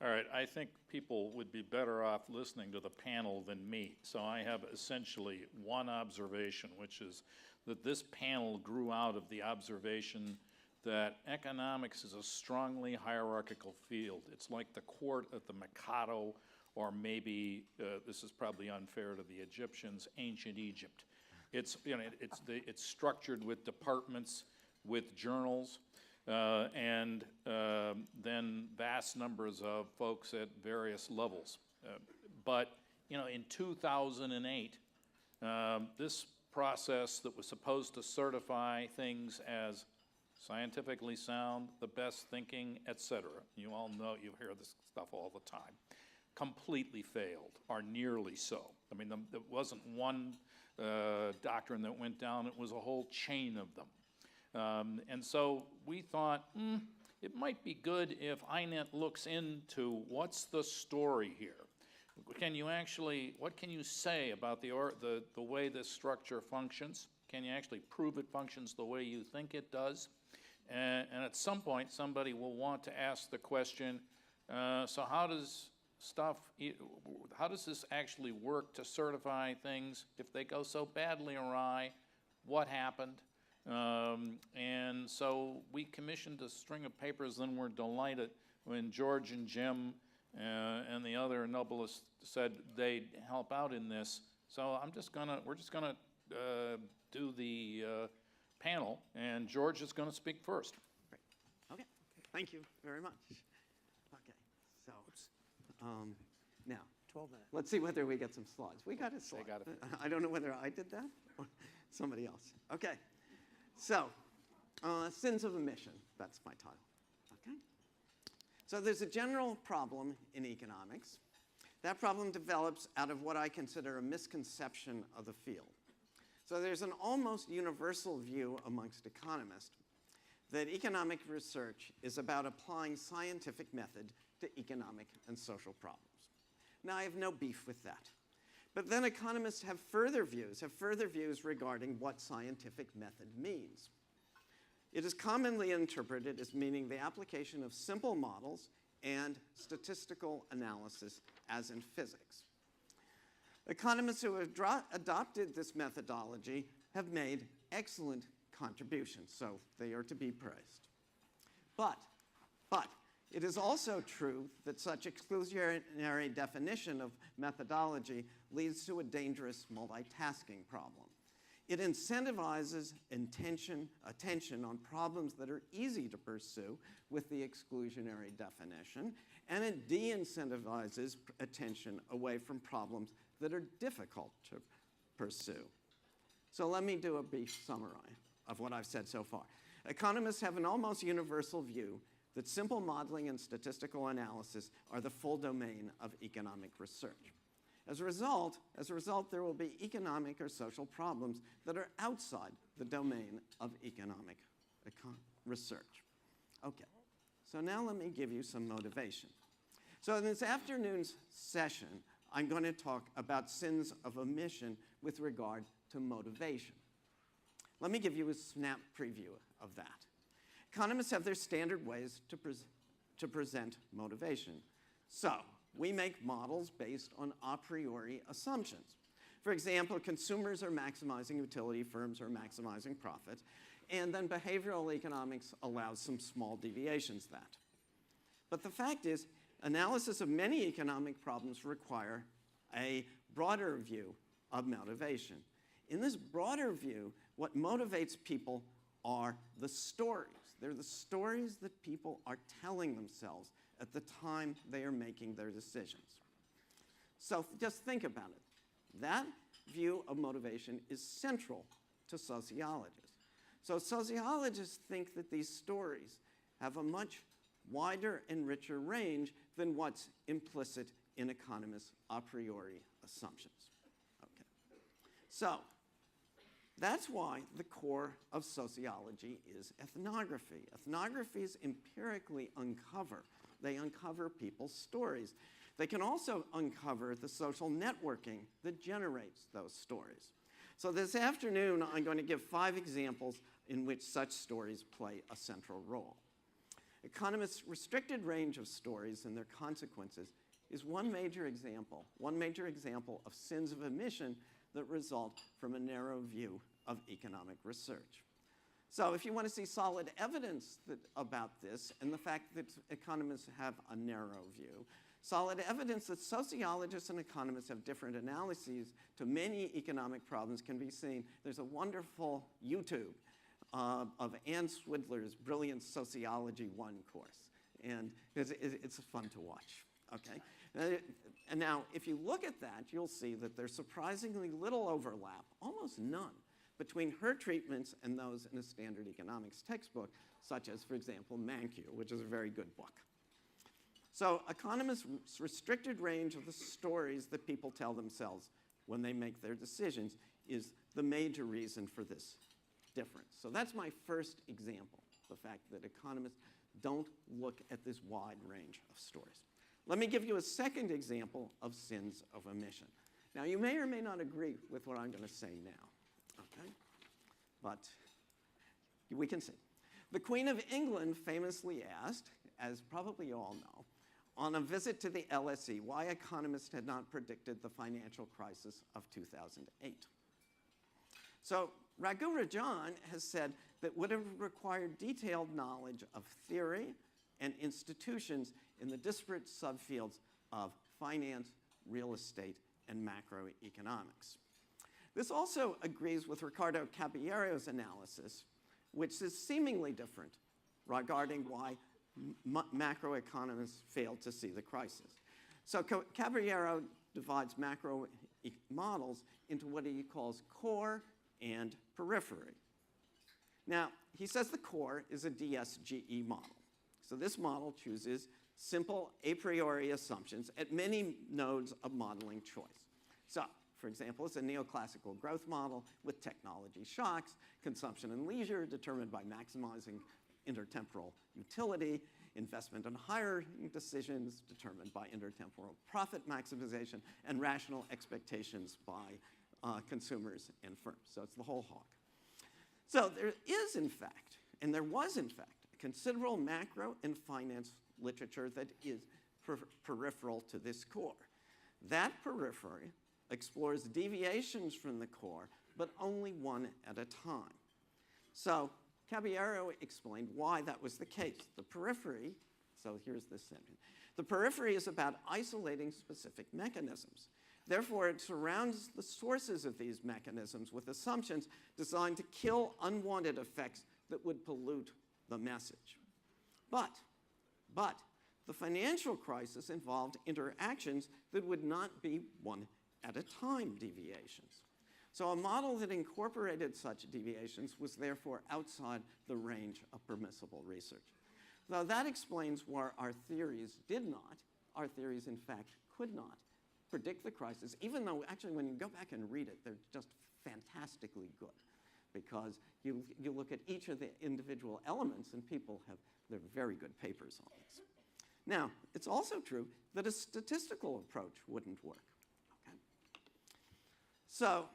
All right, I think people would be better off listening to the panel than me. So I have essentially one observation, which is that this panel grew out of the observation that economics is a strongly hierarchical field. It's like the court of the Mikado, or maybe, this is probably unfair to the Egyptians, ancient Egypt. It's, you know, it's structured with departments, with journals, and then vast numbers of folks at various levels. But, you know, in 2008, this process that was supposed to certify things as scientifically sound, the best thinking, etc. You all know, you hear this stuff all the time. Completely failed, or nearly so. I mean, there wasn't one doctrine that went down, it was a whole chain of them. And so we thought, it might be good if INET looks into what's the story here. Can you actually, what can you say about the way this structure functions? Can you actually prove it functions the way you think it does? And at some point, somebody will want to ask the question, so how does this actually work to certify things? If they go so badly awry, what happened? And so we commissioned a string of papers, then we're delighted when George and Jim and the other Nobelists said they'd help out in this. So we're just gonna do the panel, and George is gonna speak first. Great. Okay, thank you very much. Okay, so now 12 minutes. let's see whether we get some slides. We got a slide. They got it. I don't know whether I did that or somebody else. Okay, so Sins of Omission, that's my title. Okay, so there's a general problem in economics. That problem develops out of what I consider a misconception of the field. So there's an almost universal view amongst economists that economic research is about applying scientific method to economic and social problems. Now, I have no beef with that. But then economists have further views regarding what scientific method means. It is commonly interpreted as meaning the application of simple models and statistical analysis, as in physics. Economists who have adopted this methodology have made excellent contributions, so they are to be praised. But it is also true that such exclusionary definition of methodology leads to a dangerous multitasking problem. It incentivizes attention on problems that are easy to pursue with the exclusionary definition, and it de-incentivizes attention away from problems that are difficult to pursue. So let me do a brief summary of what I've said so far. Economists have an almost universal view that simple modeling and statistical analysis are the full domain of economic research. As a result, there will be economic or social problems that are outside the domain of economic research. Okay, so now let me give you some motivation. So in this afternoon's session, I'm going to talk about sins of omission with regard to motivation. Let me give you a snap preview of that. Economists have their standard ways to present motivation. So we make models based on a priori assumptions. For example, consumers are maximizing utility, firms are maximizing profit, and then behavioral economics allows some small deviations to that. But the fact is, analysis of many economic problems require a broader view of motivation. In this broader view, what motivates people are the stories. They're the stories that people are telling themselves at the time they are making their decisions. So just think about it. That view of motivation is central to sociologists. So sociologists think that these stories have a much wider and richer range than what's implicit in economists' a priori assumptions. Okay. So that's why the core of sociology is ethnography. Ethnographies empirically uncover. They uncover people's stories. They can also uncover the social networking that generates those stories. So this afternoon, I'm going to give 5 examples in which such stories play a central role. Economists' restricted range of stories and their consequences is one major example of sins of omission that result from a narrow view of economic research. So if you want to see solid evidence about this and the fact that economists have a narrow view, solid evidence that sociologists and economists have different analyses to many economic problems can be seen. There's a wonderful YouTube of Ann Swidler's brilliant Sociology 1 course, and it's fun to watch, okay? And now, if you look at that, you'll see that there's surprisingly little overlap, almost none, between her treatments and those in a standard economics textbook, such as, for example, Mankiw, which is a very good book. So economists' restricted range of the stories that people tell themselves when they make their decisions is the major reason for this difference. So that's my first example, the fact that economists don't look at this wide range of stories. Let me give you a second example of sins of omission. Now, you may or may not agree with what I'm going to say now. Okay? But we can see. The Queen of England famously asked, as probably you all know, on a visit to the LSE, why economists had not predicted the financial crisis of 2008. So Raghu Rajan has said that would have required detailed knowledge of theory and institutions in the disparate subfields of finance, real estate, and macroeconomics. This also agrees with Ricardo Capiero's analysis, which is seemingly different regarding why macroeconomists failed to see the crisis. So Caballero divides macro models into what he calls core and periphery. Now, he says the core is a DSGE model. So this model chooses simple a priori assumptions at many nodes of modeling choice. So, for example, it's a neoclassical growth model with technology shocks, consumption and leisure determined by maximizing intertemporal utility, investment and hiring decisions determined by intertemporal profit maximization, and rational expectations by consumers and firms. So it's the whole hog. So there is, in fact, and there was, in fact, a considerable macro and finance literature that is peripheral to this core. That periphery explores deviations from the core, but only one at a time. So Caballero explained why that was the case. The periphery, so here's this sentence, the periphery is about isolating specific mechanisms. Therefore, it surrounds the sources of these mechanisms with assumptions designed to kill unwanted effects that would pollute the message. But the financial crisis involved interactions that would not be one at a time deviations. So a model that incorporated such deviations was therefore outside the range of permissible research. Now that explains why our theories in fact could not predict the crisis, even though actually when you go back and read it, they're just fantastically good, because you look at each of the individual elements and they're very good papers on this. Now, it's also true that a statistical approach wouldn't work. Okay? So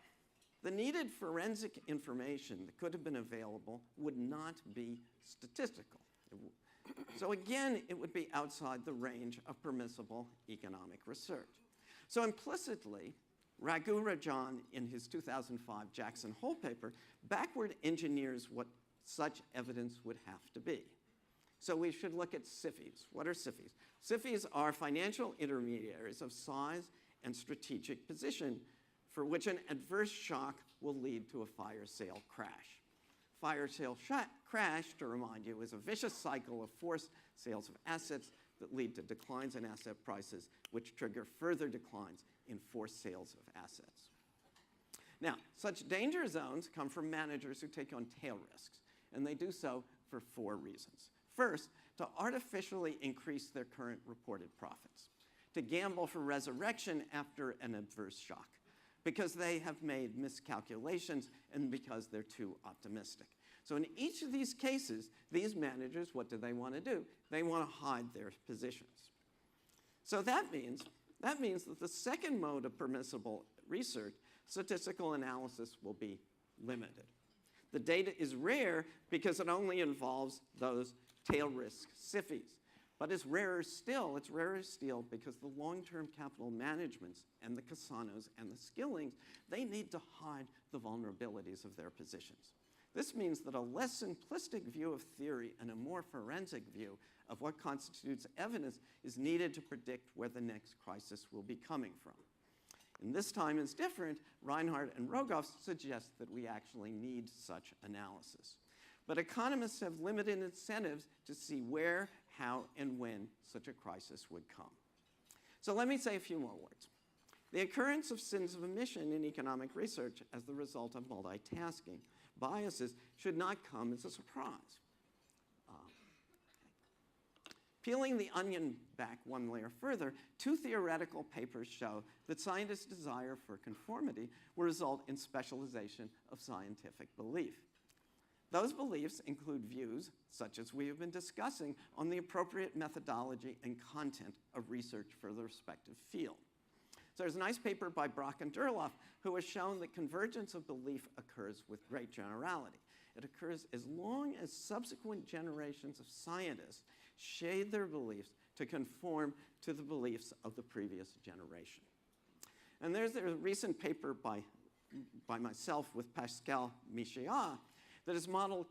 the needed forensic information that could have been available would not be statistical. So again, it would be outside the range of permissible economic research. So implicitly, Raghu Rajan, in his 2005 Jackson Hole paper, backward engineers what such evidence would have to be. So we should look at SIFIs. What are SIFIs? SIFIs are financial intermediaries of size and strategic position for which an adverse shock will lead to a fire sale crash. Fire sale crash, to remind you, is a vicious cycle of forced sales of assets that lead to declines in asset prices, which trigger further declines in forced sales of assets. Now, such danger zones come from managers who take on tail risks, and they do so for 4 reasons. First, to artificially increase their current reported profits, to gamble for resurrection after an adverse shock, because they have made miscalculations and because they're too optimistic. So in each of these cases, these managers, what do they want to do? They want to hide their positions. So that means that the second mode of permissible research, statistical analysis, will be limited. The data is rare because it only involves those tail risk SIFIs. But it's rarer still because the long-term capital managements and the Casanos and the Skillings, they need to hide the vulnerabilities of their positions. This means that a less simplistic view of theory and a more forensic view of what constitutes evidence is needed to predict where the next crisis will be coming from. And this time is different. Reinhardt and Rogoff suggest that we actually need such analysis. But economists have limited incentives to see where, how, and when such a crisis would come. So let me say a few more words. The occurrence of sins of omission in economic research as the result of multitasking biases should not come as a surprise. Peeling the onion back one layer further, two theoretical papers show that scientists' desire for conformity will result in specialization of scientific belief. Those beliefs include views, such as we have been discussing, on the appropriate methodology and content of research for the respective field. So there's a nice paper by Brock and Akerlof who has shown that convergence of belief occurs with great generality. It occurs as long as subsequent generations of scientists shade their beliefs to conform to the beliefs of the previous generation. And there's a recent paper by myself with Pascal Michiat that has modeled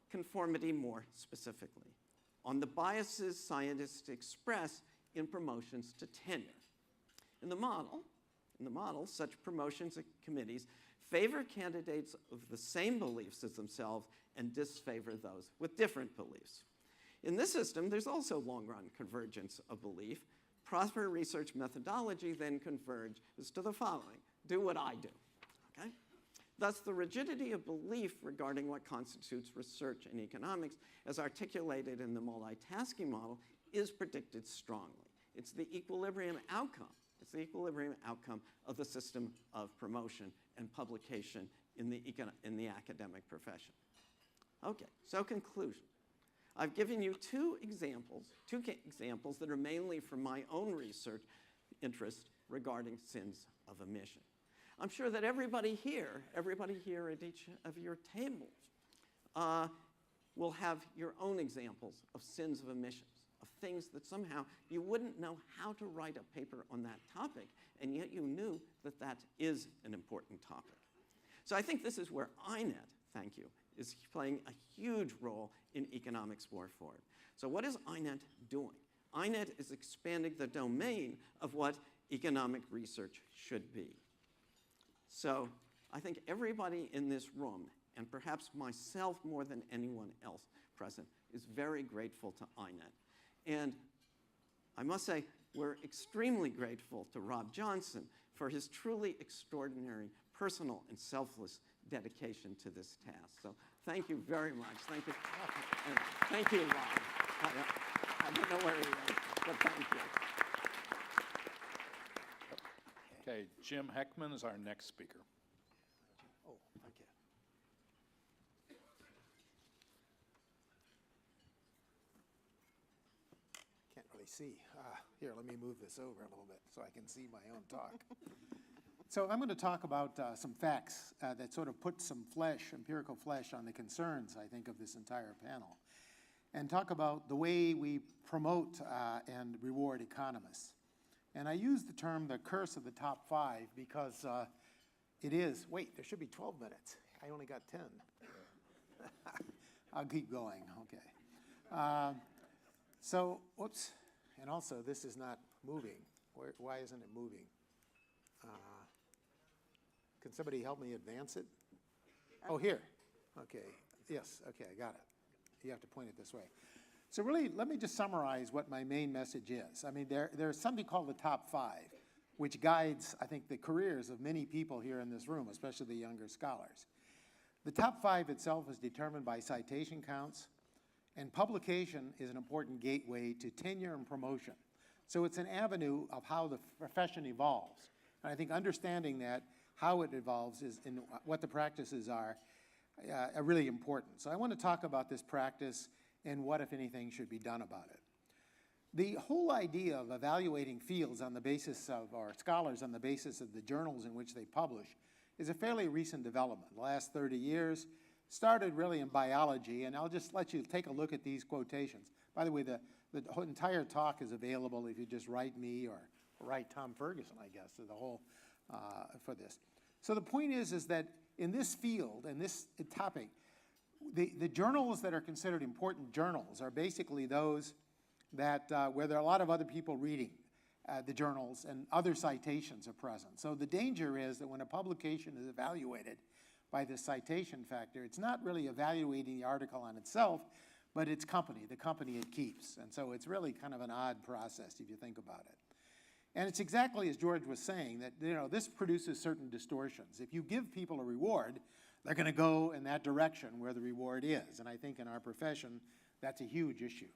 conformity more specifically on the biases scientists express in promotions to tenure. In the model, such promotions committees favor candidates of the same beliefs as themselves and disfavor those with different beliefs. In this system, there's also long-run convergence of belief. Proper research methodology then converges to the following: do what I do, okay? Thus, the rigidity of belief regarding what constitutes research in economics, as articulated in the multitasking model, is predicted strongly. It's the equilibrium outcome. It's the equilibrium outcome of the system of promotion and publication in the academic profession. Okay, so conclusion. I've given you two examples that are mainly from my own research interest regarding sins of omission. I'm sure that everybody here at each of your tables will have your own examples of sins of omissions, of things that somehow you wouldn't know how to write a paper on that topic, and yet you knew that that is an important topic. So I think this is where INET, thank you, is playing a huge role in economics more forward. So what is INET doing? INET is expanding the domain of what economic research should be. So I think everybody in this room, and perhaps myself more than anyone else present, is very grateful to INET. And I must say, we're extremely grateful to Rob Johnson for his truly extraordinary personal and selfless dedication to this task. So thank you very much. Thank you. And thank you, Rob. I don't know where he is, but thank you. Okay, Jim Heckman is our next speaker. Oh, okay. Can't really see. Here, let me move this over a little bit so I can see my own talk. So I'm going to talk about some facts that sort of put some flesh, empirical flesh, on the concerns, I think, of this entire panel, and talk about the way we promote and reward economists. And I use the term the curse of the top five because it is, wait, there should be 12 minutes. I only got 10. I'll keep going, okay. So, whoops, and also this is not moving. Why isn't it moving? Can somebody help me advance it? Oh, here. Okay. Yes. Okay, I got it. You have to point it this way. So really, let me just summarize what my main message is. I mean, there's something called the top five, which guides, I think, the careers of many people here in this room, especially the younger scholars. The top five itself is determined by citation counts, and publication is an important gateway to tenure and promotion. So it's an avenue of how the profession evolves. And I think understanding that, how it evolves is, and what the practices are really important. So I want to talk about this practice and what, if anything, should be done about it. The whole idea of evaluating fields on the basis of, or scholars on the basis of the journals in which they publish, is a fairly recent development. The last 30 years, started really in biology, and I'll just let you take a look at these quotations. By the way, the entire talk is available if you just write me or write Tom Ferguson, I guess, the whole for this. So the point is that in this field and this topic, the journals that are considered important journals are basically those that where there are a lot of other people reading the journals and other citations are present. So the danger is that when a publication is evaluated by the citation factor, it's not really evaluating the article on itself, but its company, the company it keeps. And so it's really kind of an odd process if you think about it. And it's exactly as George was saying, that this produces certain distortions. If you give people a reward, they're going to go in that direction where the reward is. And I think in our profession, that's a huge issue.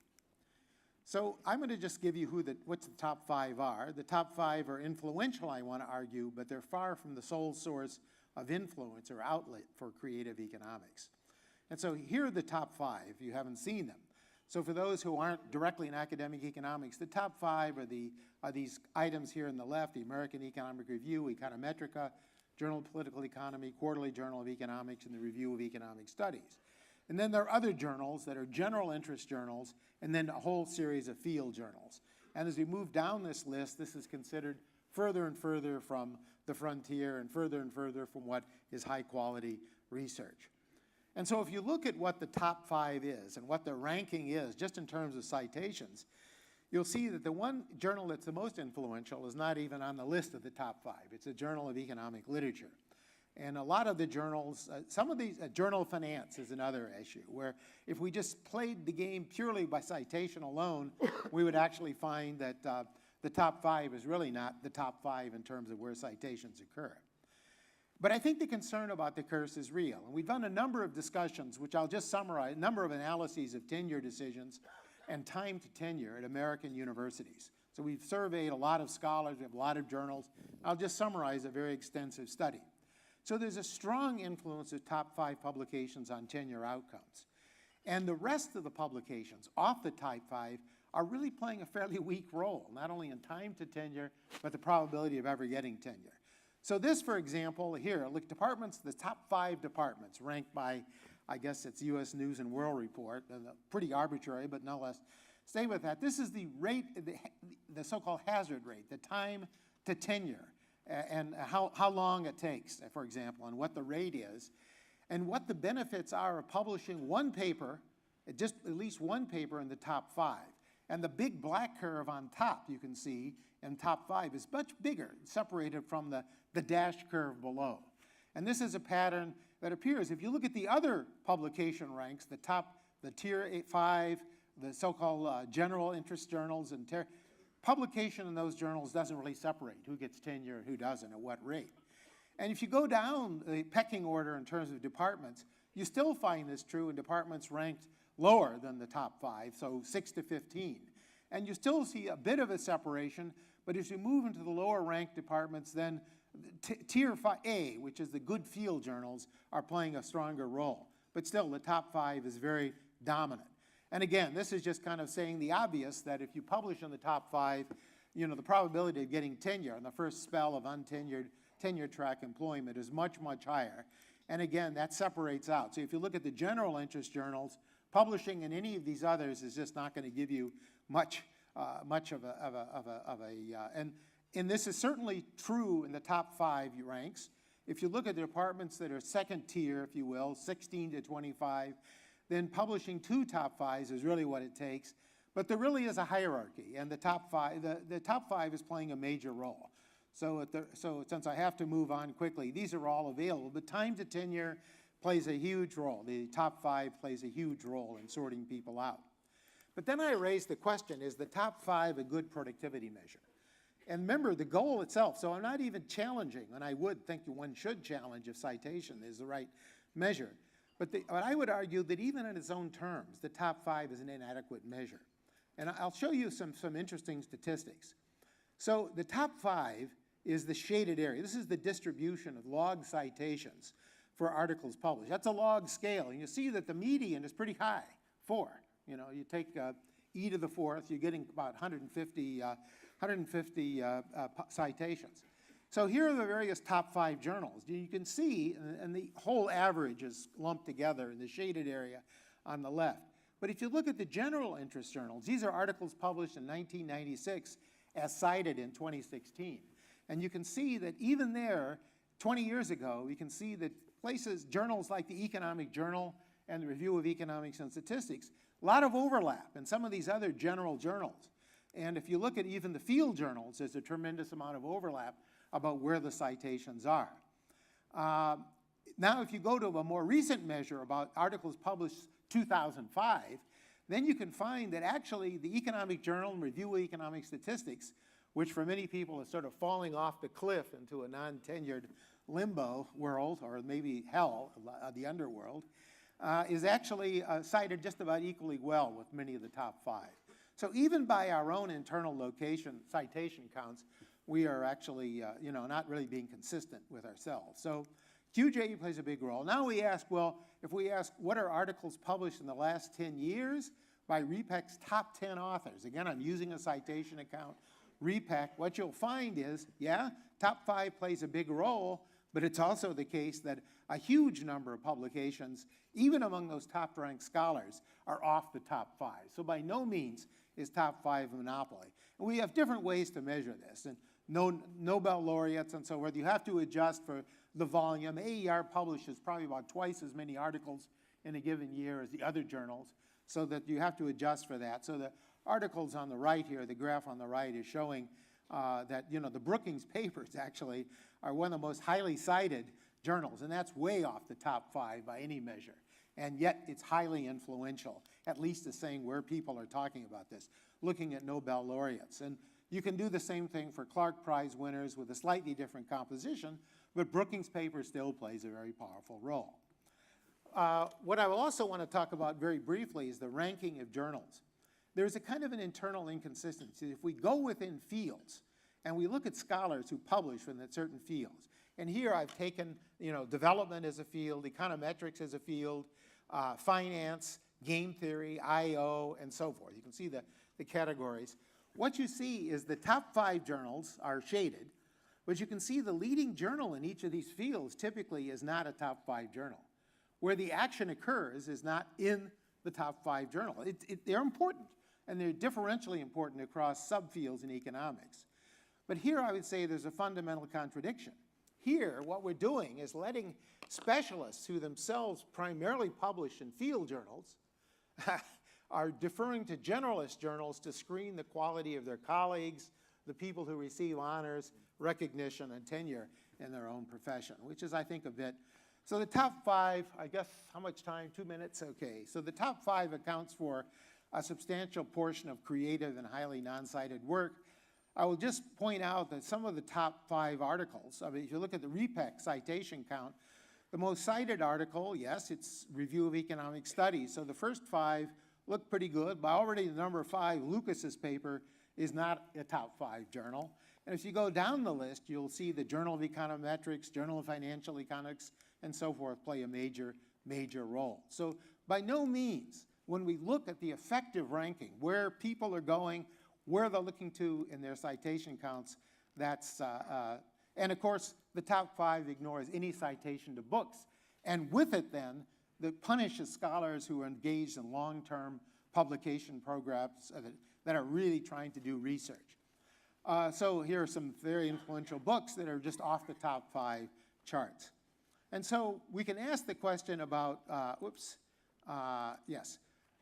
So I'm going to just give you what the top 5 are. The top 5 are influential, I want to argue, but they're far from the sole source of influence or outlet for creative economics. And so here are the top 5, if you haven't seen them. So for those who aren't directly in academic economics, the top 5 are these items here on the left: the American Economic Review, Econometrica, Journal of Political Economy, Quarterly Journal of Economics, and the Review of Economic Studies. And then there are other journals that are general interest journals, and then a whole series of field journals. And as we move down this list, this is considered further and further from the frontier and further from what is high quality research. And so if you look at what the top 5 is and what the ranking is, just in terms of citations, you'll see that the one journal that's the most influential is not even on the list of the top 5. It's a Journal of Economic Literature. And a lot of the journals, some of these, Journal of Finance is another issue, where if we just played the game purely by citation alone, we would actually find that the top 5 is really not the top 5 in terms of where citations occur. But I think the concern about the curse is real. And we've done a number of discussions, which I'll just summarize, a number of analyses of tenure decisions and time to tenure at American universities. So we've surveyed a lot of scholars, we have a lot of journals. I'll just summarize a very extensive study. So there's a strong influence of top 5 publications on tenure outcomes. And the rest of the publications off the top 5 are really playing a fairly weak role, not only in time to tenure, but the probability of ever getting tenure. So this, for example, here, look, departments, the top 5 departments ranked by, I guess it's US News and World Report, pretty arbitrary, but nonetheless, stay with that. This is the rate, the so-called hazard rate, the time to tenure, and how long it takes, for example, and what the rate is, and what the benefits are of publishing one paper, just at least one paper in the top 5. And the big black curve on top, you can see, in top 5 is much bigger, separated from the dashed curve below. And this is a pattern that appears. If you look at the other publication ranks, the tier 5, the so-called general interest journals, and publication in those journals doesn't really separate who gets tenure and who doesn't at what rate. And if you go down the pecking order in terms of departments, you still find this true in departments ranked lower than the top 5, so 6 to 15. And you still see a bit of a separation, but as you move into the lower ranked departments, then tier A, which is the good field journals, are playing a stronger role. But still, the top 5 is very dominant. And again, this is just kind of saying the obvious, that if you publish in the top 5, the probability of getting tenure in the first spell of untenured, tenure track employment is much, much higher. And again, that separates out. So if you look at the general interest journals, publishing in any of these others is just not going to give you much and this is certainly true in the top 5 ranks. If you look at the departments that are second tier, if you will, 16 to 25, then publishing 2 top 5s is really what it takes. But there really is a hierarchy, and the top 5, the top 5 is playing a major role. So since I have to move on quickly, these are all available. But time to tenure plays a huge role. The top 5 plays a huge role in sorting people out. But then I raised the question, is the top 5 a good productivity measure? And remember, the goal itself, so I'm not even challenging, and I would think one should challenge if citation is the right measure. But I would argue that even in its own terms, the top 5 is an inadequate measure. And I'll show you some interesting statistics. So the top 5 is the shaded area. This is the distribution of log citations for articles published. That's a log scale, and you see that the median is pretty high, 4. You take e to the 4th, you're getting about 150 citations. So here are the various top 5 journals. You can see, and the whole average is lumped together in the shaded area on the left. But if you look at the general interest journals, these are articles published in 1996 as cited in 2016. And you can see that even there, 20 years ago, you can see that journals like the Economic Journal and the Review of Economics and Statistics, a lot of overlap in some of these other general journals. And if you look at even the field journals, there's a tremendous amount of overlap about where the citations are. Now, if you go to a more recent measure about articles published 2005, then you can find that actually the Economic Journal and Review of Economic Statistics, which for many people is sort of falling off the cliff into a non-tenured limbo world, or maybe hell, the underworld, is actually cited just about equally well with many of the top 5. So even by our own internal citation counts, we are actually not really being consistent with ourselves. So QJ plays a big role. Now we ask, well, if we ask what are articles published in the last 10 years by REPEC's top 10 authors, again, I'm using a citation account, REPEC, what you'll find is, yeah, top 5 plays a big role, but it's also the case that a huge number of publications, even among those top-ranked scholars, are off the top 5. So by no means is top 5 a monopoly. And we have different ways to measure this. And Nobel laureates and so forth, you have to adjust for the volume. AER publishes probably about twice as many articles in a given year as the other journals, so that you have to adjust for that. So the articles on the right here, the graph on the right is showing that the Brookings papers actually are one of the most highly cited journals, and that's way off the top 5 by any measure. And yet it's highly influential, at least is saying where people are talking about this, looking at Nobel laureates. And you can do the same thing for Clark Prize winners with a slightly different composition, but Brookings paper still plays a very powerful role. What I will also want to talk about very briefly is the ranking of journals. There's a kind of an internal inconsistency. If we go within fields and we look at scholars who publish within certain fields, and here I've taken development as a field, econometrics as a field, finance, game theory, IO, and so forth. You can see the categories. What you see is the top 5 journals are shaded, but you can see the leading journal in each of these fields typically is not a top 5 journal. Where the action occurs is not in the top 5 journal. They're important, and they're differentially important across subfields in economics. But here I would say there's a fundamental contradiction. Here, what we're doing is letting specialists who themselves primarily publish in field journals are deferring to generalist journals to screen the quality of their colleagues, the people who receive honors, recognition, and tenure in their own profession, which is, I think, a bit. So the top 5, I guess, how much time? 2 minutes? Okay. So the top 5 accounts for a substantial portion of creative and highly non-cited work. I will just point out that some of the top 5 articles, I mean, if you look at the REPEC citation count, the most cited article, yes, it's Review of Economic Studies. So the first 5 look pretty good, but already the number 5, Lucas's paper, is not a top 5 journal. And if you go down the list, you'll see the Journal of Econometrics, Journal of Financial Economics, and so forth play a major role. So by no means, when we look at the effective ranking, where people are going, where they're looking to in their citation counts, that's, and of course, the top 5 ignores any citation to books. And with it then, that punishes scholars who are engaged in long-term publication programs that are really trying to do research. So here are some very influential books that are just off the top 5 charts. And so we can ask the question about,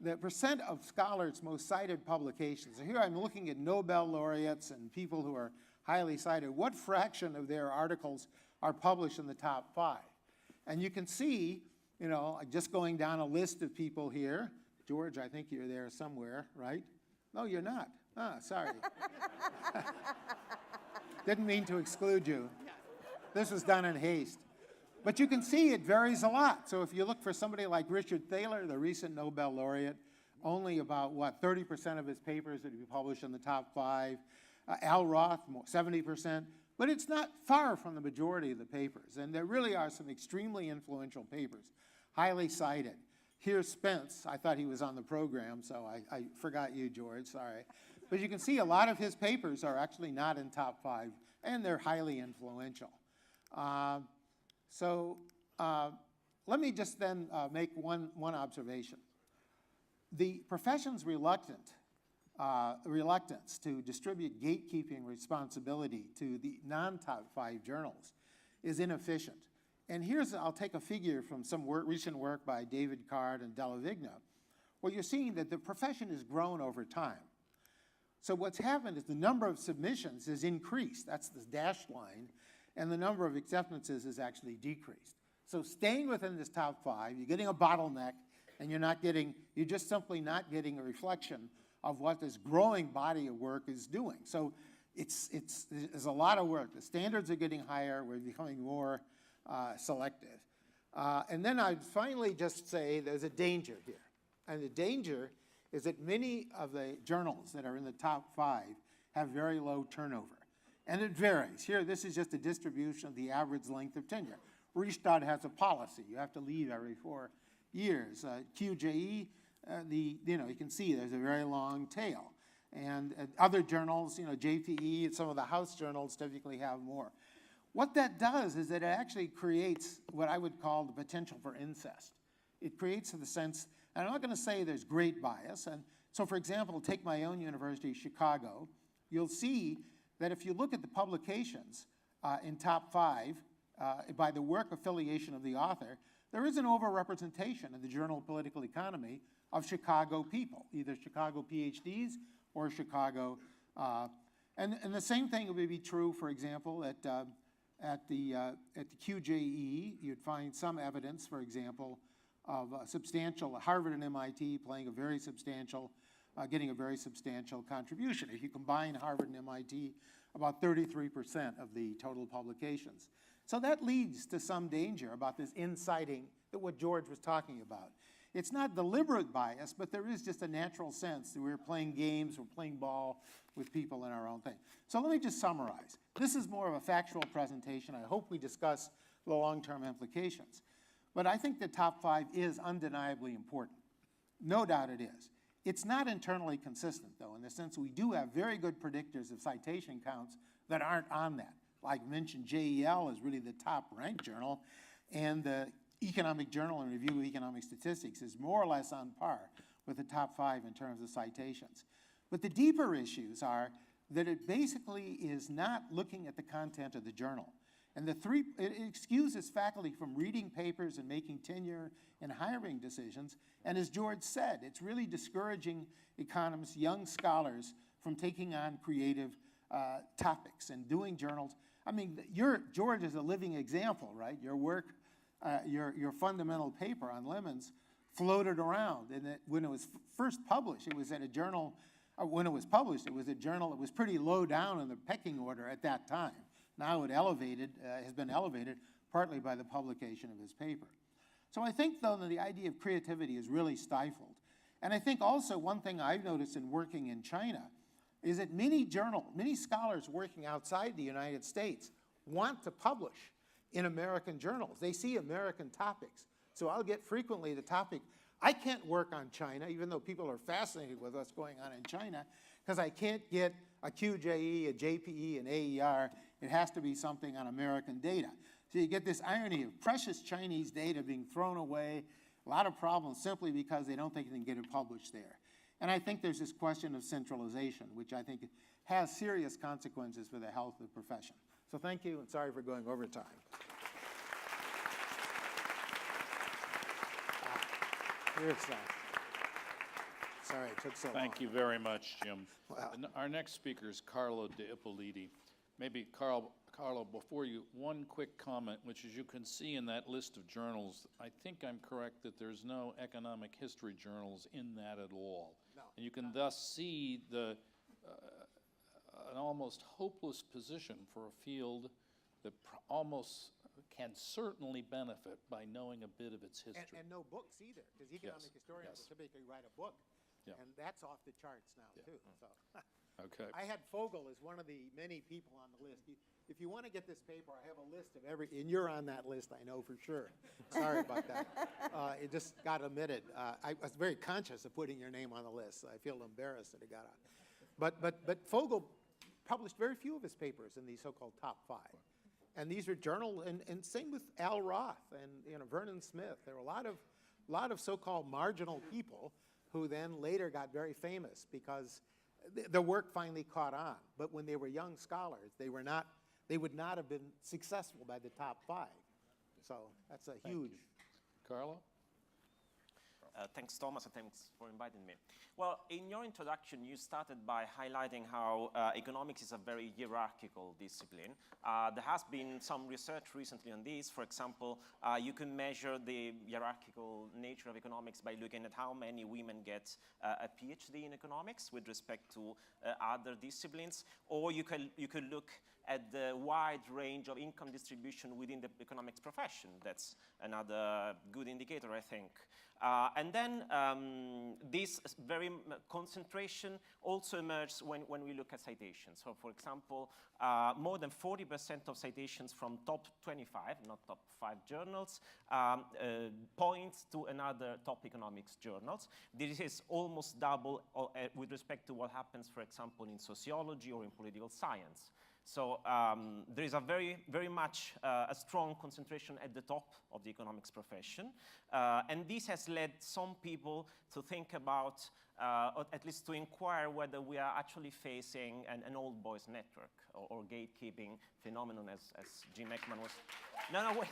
the percent of scholars' most cited publications. So here I'm looking at Nobel laureates and people who are highly cited. What fraction of their articles are published in the top 5? And you can see, just going down a list of people here. George, I think you're there somewhere, right? No, you're not. Ah, sorry. Didn't mean to exclude you. This was done in haste. But you can see it varies a lot. So if you look for somebody like Richard Thaler, the recent Nobel laureate, only about, 30% of his papers would be published in the top 5. Al Roth, 70%. But it's not far from the majority of the papers. And there really are some extremely influential papers, highly cited. Here's Spence. I thought he was on the program, so I forgot you, George, sorry. But you can see a lot of his papers are actually not in top 5, and they're highly influential. Let me just then make one observation. The profession's reluctance to distribute gatekeeping responsibility to the non-top 5 journals is inefficient. And I'll take a figure from some recent work by David Card and Della Vigna, where you're seeing that the profession has grown over time. So what's happened is the number of submissions has increased, that's the dashed line, and the number of acceptances has actually decreased. So staying within this top 5, you're getting a bottleneck, and you're just simply not getting a reflection of what this growing body of work is doing. So there's a lot of work. The standards are getting higher, we're becoming more selective. And then I'd finally just say there's a danger here. And the danger is that many of the journals that are in the top 5 have very low turnover. And it varies. Here, this is just a distribution of the average length of tenure. Restart has a policy. You have to leave every 4 years. QJE, you can see there's a very long tail. And other journals, JPE and some of the house journals typically have more. What that does is that it actually creates what I would call the potential for incest. It creates the sense, and I'm not going to say there's great bias. And so, for example, take my own university, Chicago. You'll see that if you look at the publications in top 5 by the work affiliation of the author, there is an overrepresentation in the Journal of Political Economy of Chicago people, either Chicago PhDs or Chicago. And the same thing would be true, for example, at the QJE. You'd find some evidence, for example, of substantial Harvard and MIT playing getting a very substantial contribution. If you combine Harvard and MIT, about 33% of the total publications. So that leads to some danger about this inciting that what George was talking about. It's not deliberate bias, but there is just a natural sense that we're playing games, we're playing ball with people in our own thing. So let me just summarize. This is more of a factual presentation. I hope we discuss the long-term implications. But I think the top 5 is undeniably important. No doubt it is. It's not internally consistent, though, in the sense we do have very good predictors of citation counts that aren't on that. Like I mentioned, JEL is really the top-ranked journal, and the Economic Journal and Review of Economic Statistics is more or less on par with the top 5 in terms of citations. But the deeper issues are that it basically is not looking at the content of the journal. And it excuses faculty from reading papers and making tenure and hiring decisions. And as George said, it's really discouraging economists, young scholars, from taking on creative topics and doing journals. I mean, George is a living example, right? Your work, your fundamental paper on lemons floated around. And when it was first published, it was at a journal, when it was published, it was a journal that was pretty low down in the pecking order at that time. Now it has been elevated partly by the publication of his paper. So I think, though, that the idea of creativity is really stifled. And I think also one thing I've noticed in working in China is that many scholars working outside the United States want to publish in American journals. They see American topics. So I'll get frequently the topic, I can't work on China, even though people are fascinated with what's going on in China, because I can't get a QJE, a JPE, an AER. It has to be something on American data. So you get this irony of precious Chinese data being thrown away, a lot of problems simply because they don't think they can get it published there. And I think there's this question of centralization, which I think has serious consequences for the health of the profession. So thank you, and sorry for going over time. Here's sorry it took so long. Thank you very much, Jim. Wow. And our next speaker is Carlo de Ippoliti. Maybe, Carlo, before you, one quick comment, which is you can see in that list of journals, I think I'm correct that there's no economic history journals in that at all. No. And you can thus see an almost hopeless position for a field that almost can certainly benefit by knowing a bit of its history. And no books either, because economic historians will typically write a book, and that's off the charts now, too. So. Okay. I had Fogel as one of the many people on the list. If you want to get this paper, I have a list of and you're on that list, I know for sure. Sorry about that. It just got omitted. I was very conscious of putting your name on the list, so I feel embarrassed that it got out. But Fogel published very few of his papers in these so-called top 5. And these are journal, and same with Al Roth and Vernon Smith. There were a lot of so-called marginal people who then later got very famous because the work finally caught on. But when they were young scholars, they would not have been successful by the top 5. So that's a huge. Carlo? Thanks, Thomas, and thanks for inviting me. Well, in your introduction, you started by highlighting how economics is a very hierarchical discipline. There has been some research recently on this. For example, you can measure the hierarchical nature of economics by looking at how many women get a PhD in economics with respect to other disciplines, or you could look at the wide range of income distribution within the economics profession. That's another good indicator, I think. And then this very concentration also emerges when we look at citations. So for example, more than 40% of citations from top 25, not top 5 journals, points to another top economics journals. This is almost double with respect to what happens, for example, in sociology or in political science. So there is a very much a strong concentration at the top of the economics profession. And this has led some people to think about, or at least to inquire whether we are actually facing an old boys network or gatekeeping phenomenon as Jim Heckman was. No, wait.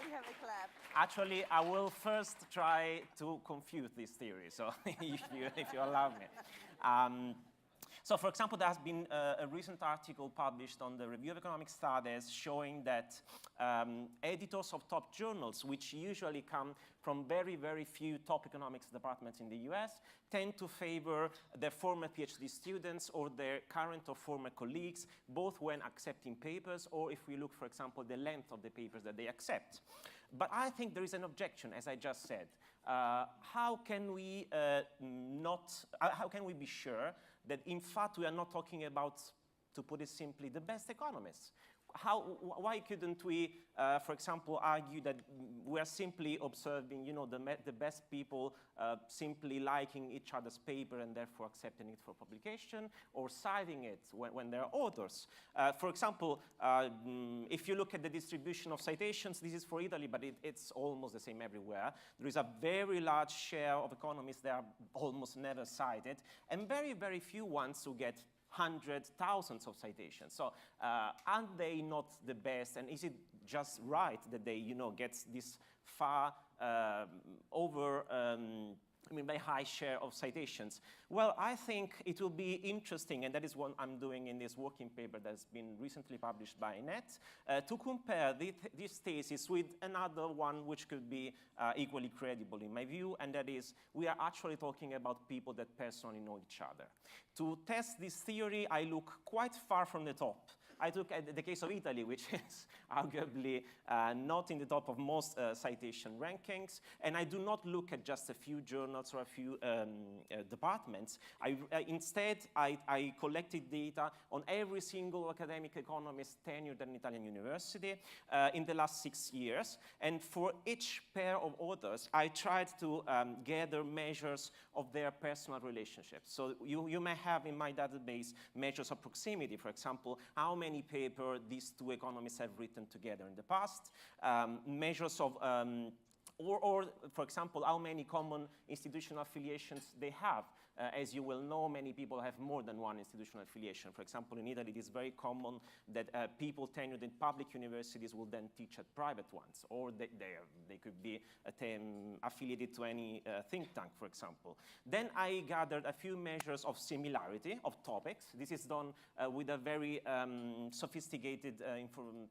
We have a clap. Actually, I will first try to confute this theory, so if you allow me. So for example, there has been a recent article published on the Review of Economic Studies showing that editors of top journals, which usually come from very few top economics departments in the US, tend to favor their former PhD students or their current or former colleagues, both when accepting papers or if we look, for example, the length of the papers that they accept. But I think there is an objection, as I just said. How can we be sure that in fact we are not talking about, to put it simply, the best economists? Why couldn't we, for example, argue that we are simply observing, the best people simply liking each other's paper and therefore accepting it for publication, or citing it when there are authors? For example, if you look at the distribution of citations, this is for Italy, but it's almost the same everywhere. There is a very large share of economists that are almost never cited, and very few ones who get hundreds, thousands of citations. So aren't they not the best? And is it just right that they, get this far very high share of citations? Well, I think it will be interesting, and that is what I'm doing in this working paper that's been recently published by NET, to compare this thesis with another one which could be equally credible in my view, and that is we are actually talking about people that personally know each other. To test this theory, I look quite far from the top. I took the case of Italy, which is arguably not in the top of most citation rankings, and I do not look at just a few journals or a few departments. Instead, I collected data on every single academic economist tenured at an Italian university in the last 6 years, and for each pair of authors, I tried to gather measures of their personal relationships. So you may have in my database measures of proximity, for example, how many papers these two economists have written together in the past, measures of, or for example, how many common institutional affiliations they have. As you will know, many people have more than one institutional affiliation. For example, in Italy, it is very common that people tenured in public universities will then teach at private ones, or they could be affiliated to any think tank, for example. Then I gathered a few measures of similarity of topics. This is done with a very sophisticated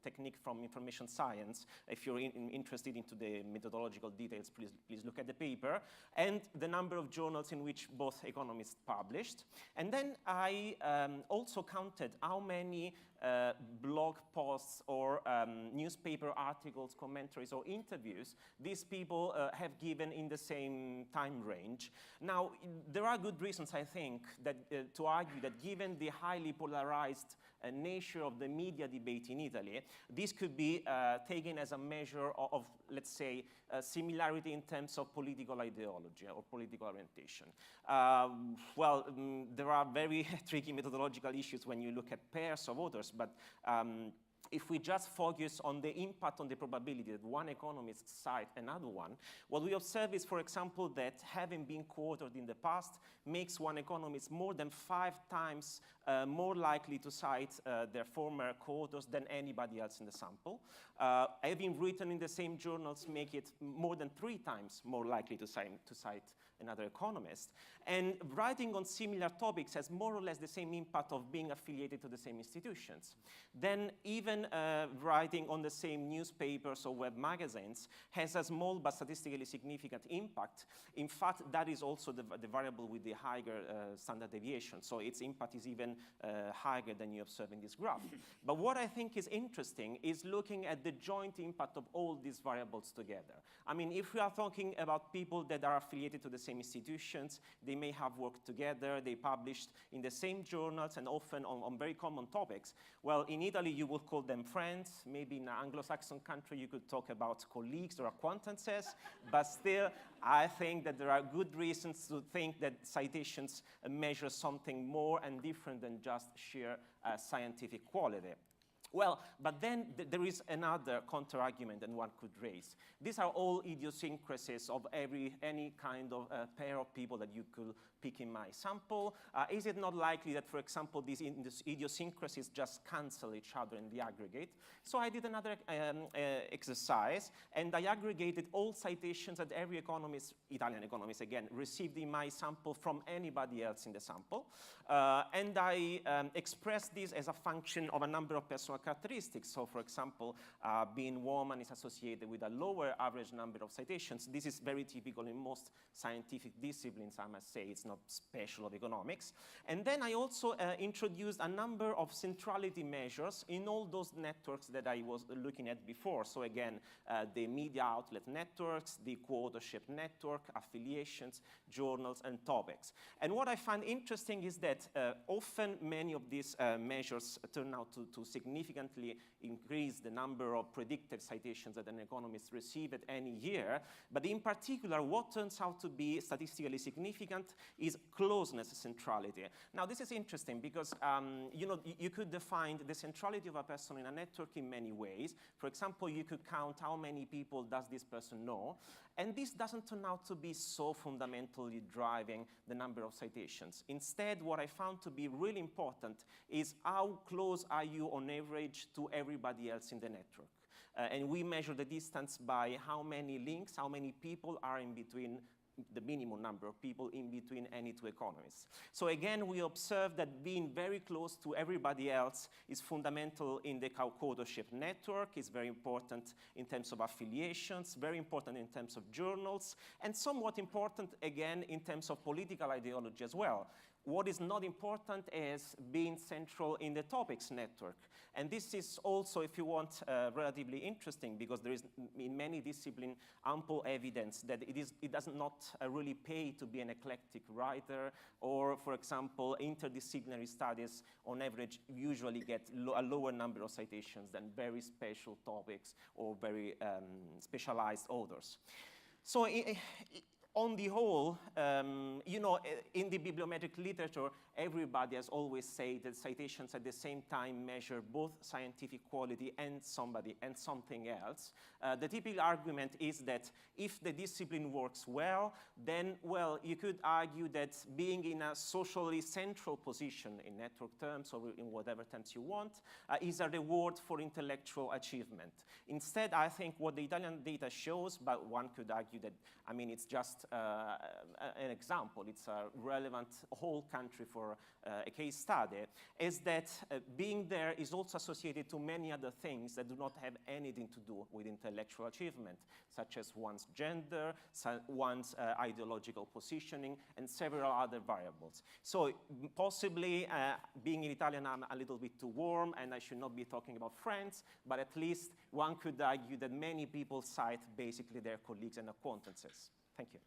technique from information science. If you're interested into the methodological details, please look at the paper, and the number of journals in which both economists published. And then I also counted how many blog posts or newspaper articles, commentaries, or interviews these people have given in the same time range. Now, there are good reasons, I think, that, to argue that given the highly polarized nature of the media debate in Italy, this could be taken as a measure of let's say, similarity in terms of political ideology or political orientation. There are very tricky methodological issues when you look at pairs of authors, but if we just focus on the impact on the probability that one economist cite another one, what we observe is, for example, that having been quoted in the past makes one economist more than 5 times more likely to cite their former co-authors than anybody else in the sample. Having written in the same journals make it more than 3 times more likely to cite another economist. And writing on similar topics has more or less the same impact of being affiliated to the same institutions. Then even writing on the same newspapers or web magazines has a small but statistically significant impact. In fact, that is also the variable with the higher standard deviation. So its impact is even higher than you observe in this graph. But what I think is interesting is looking at the joint impact of all these variables together. I mean, if we are talking about people that are affiliated to the same institutions, they may have worked together, they published in the same journals and often on very common topics. Well, in Italy, you would call them friends. Maybe in an Anglo-Saxon country, you could talk about colleagues or acquaintances. But still, I think that there are good reasons to think that citations measure something more and different than just sheer scientific quality. Well, but then there is another counter-argument that one could raise. These are all idiosyncrasies of any kind of pair of people that you could pick in my sample. Is it not likely that, for example, these idiosyncrasies just cancel each other in the aggregate? So I did another exercise, and I aggregated all citations that every economist, Italian economist again, received in my sample from anybody else in the sample. And I expressed this as a function of a number of personal characteristics. So, for example, being woman is associated with a lower average number of citations. This is very typical in most scientific disciplines, I must say. It's not special of economics. And then I also introduced a number of centrality measures in all those networks that I was looking at before. So again, the media outlet networks, the co-authorship network, affiliations, journals, and topics. And what I find interesting is that often many of these measures turn out to significantly increase the number of predicted citations that an economist receives at any year. But in particular, what turns out to be statistically significant is closeness centrality. Now, this is interesting because you could define the centrality of a person in a network in many ways. For example, you could count how many people does this person know. And this doesn't turn out to be so fundamentally driving the number of citations. Instead, what I found to be really important is how close are you on average to everybody else in the network. And we measure the distance by how many links, how many people are in between, the minimum number of people in between any two economists. So again, we observe that being very close to everybody else is fundamental in the co-authorship network, is very important in terms of affiliations, very important in terms of journals, and somewhat important, again, in terms of political ideology as well. What is not important is being central in the topics network. And this is also, if you want, relatively interesting because there is, in many disciplines, ample evidence that it does not really pay to be an eclectic writer, or, for example, interdisciplinary studies, on average, usually get a lower number of citations than very special topics or very specialized authors. So, on the whole, in the bibliometric literature, everybody has always said that citations at the same time measure both scientific quality and something else. The typical argument is that if the discipline works well, then, well, you could argue that being in a socially central position in network terms or in whatever terms you want is a reward for intellectual achievement. Instead, I think what the Italian data shows, but one could argue that, I mean, it's just just an example, it's a relevant whole country for a case study, is that being there is also associated to many other things that do not have anything to do with intellectual achievement, such as one's gender, one's ideological positioning, and several other variables. So possibly being in Italian, I'm a little bit too warm, and I should not be talking about friends, but at least one could argue that many people cite basically their colleagues and acquaintances. Thank you.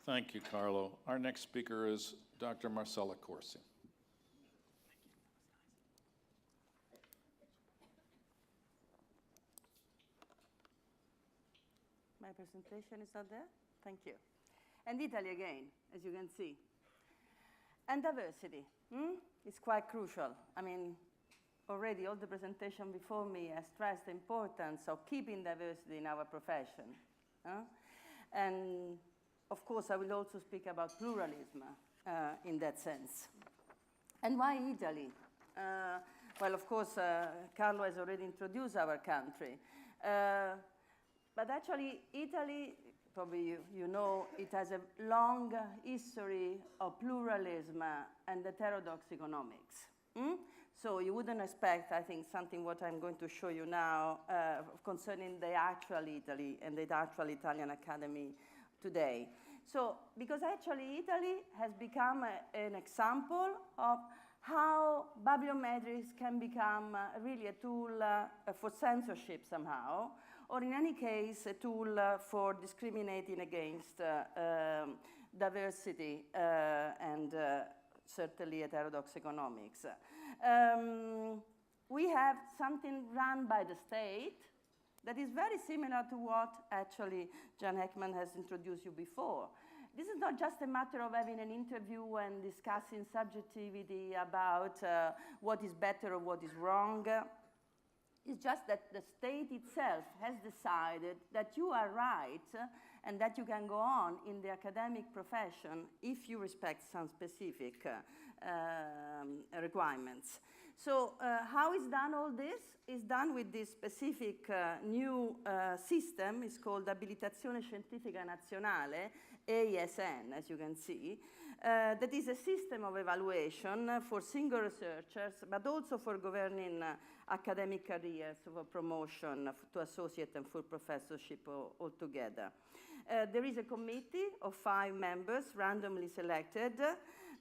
Thank you, Carlo. Our next speaker is Dr. Marcella Corsi. My presentation is not there? Thank you. And Italy again, as you can see. And diversity is quite crucial. I mean, already all the presentation before me has stressed the importance of keeping diversity in our profession. And of course, I will also speak about pluralism in that sense. And why Italy? Well, of course, Carlo has already introduced our country. But actually, Italy, probably you know, it has a long history of pluralism and heterodox economics. So you wouldn't expect, I think, something what I'm going to show you now concerning the actual Italy and the actual Italian academy today. So, because actually Italy has become an example of how bibliometrics can become really a tool for censorship somehow, or in any case, a tool for discriminating against diversity and certainly heterodox economics. We have something run by the state that is very similar to what actually John Heckman has introduced you before. This is not just a matter of having an interview and discussing subjectivity about what is better or what is wrong. It's just that the state itself has decided that you are right and that you can go on in the academic profession if you respect some specific requirements. So how is done all this? It's done with this specific new system. It's called Abilitazione Scientifica Nazionale, ASN, as you can see. That is a system of evaluation for single researchers, but also for governing academic careers for promotion to associate and full professorship altogether. There is a committee of 5 members randomly selected.